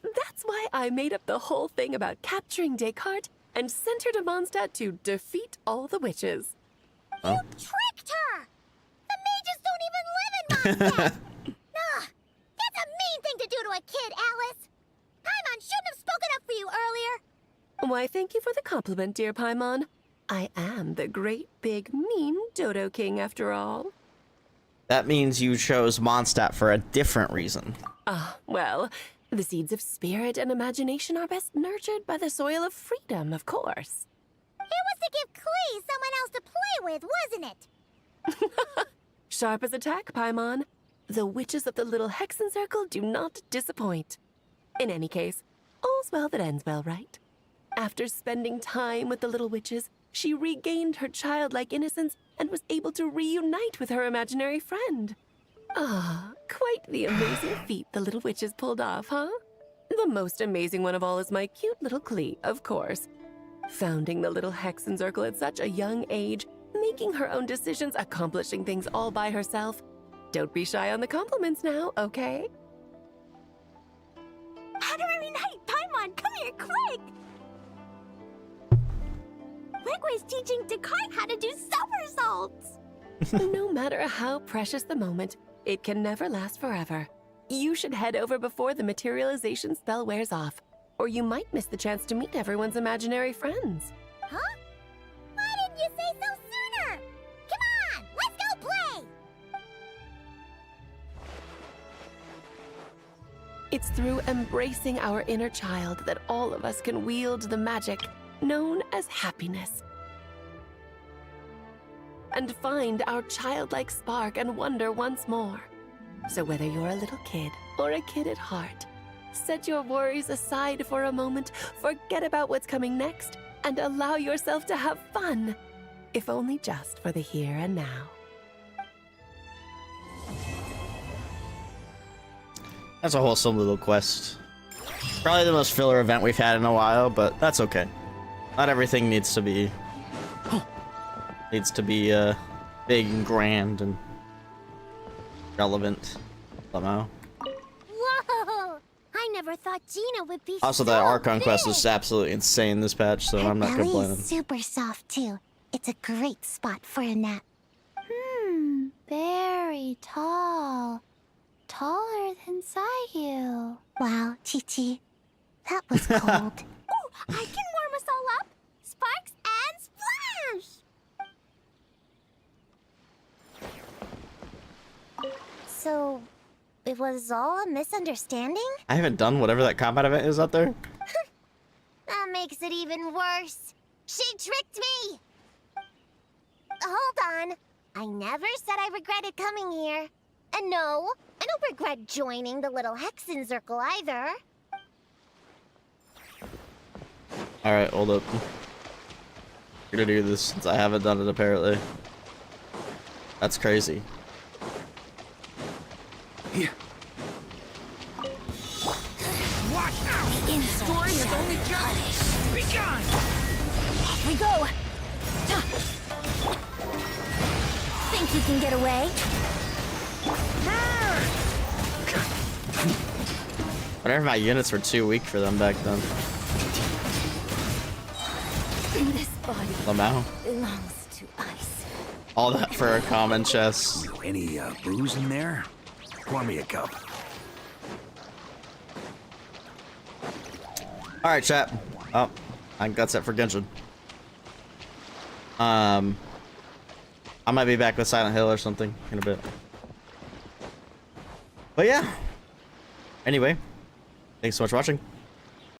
That's why I made up the whole thing about capturing Descartes and sent her to Mondstadt to defeat all the witches. Oh. Tricked her! The mages don't even live in Mondstadt! Nah, that's a mean thing to do to a kid, Alice! Paimon shouldn't have spoken up for you earlier! Why, thank you for the compliment, dear Paimon. I am the great, big, mean Dodo King, after all. That means you chose Mondstadt for a different reason. Well, the seeds of spirit and imagination are best nurtured by the soil of freedom, of course. It was to give Clee someone else to play with, wasn't it? Sharp as a tack, Paimon. The witches of the little Hexen Circle do not disappoint. In any case, all's well that ends well, right? After spending time with the little witches, she regained her childlike innocence and was able to reunite with her imaginary friend. Ah, quite the amazing feat the little witches pulled off, huh? The most amazing one of all is my cute little Klee, of course. Founding the little Hexen Circle at such a young age, making her own decisions, accomplishing things all by herself. Don't be shy on the compliments now, okay? Honorary Knight, Paimon, come here, quick! Rick was teaching Descartes how to do somersaults! No matter how precious the moment, it can never last forever. You should head over before the materialization spell wears off, or you might miss the chance to meet everyone's imaginary friends. Huh? Why didn't you say so sooner? Come on, let's go play! It's through embracing our inner child that all of us can wield the magic known as happiness. And find our childlike spark and wonder once more. So whether you're a little kid or a kid at heart, set your worries aside for a moment, forget about what's coming next, and allow yourself to have fun, if only just for the here and now. That's a wholesome little quest. Probably the most filler event we've had in a while, but that's okay. Not everything needs to be big and grand and relevant somehow. Whoa! I never thought Gina would be Also, so the Archon quest big. is absolutely insane this patch, so I'm not Belly complaining. is super soft too. It's a great spot for a nap. Very tall. Taller than Sayu. Wow, Chi-Chi. That was cold. Ooh, I can warm us all up! Sparks and splash! So, it was all a misunderstanding? I haven't done whatever that combat event is out there. That makes it even worse. She tricked me! Hold on. I never said I regretted coming here. And no, I don't regret joining the little Hexen Circle either. Alright, hold up. I'm gonna do this since I haven't done it apparently. That's crazy. Here. Watch out! In Story has only just begun! Off we go! Think you can get away? Whatever, my units were too weak for them back then. This body Lamau. belongs to ice. All that for a common chest. Any booze in there? Pour me a cup. Alright, chat. Oh, I think that's it for Genshin. I might be back with Silent Hill or something in a bit. But yeah. Anyway, thanks so much for watching.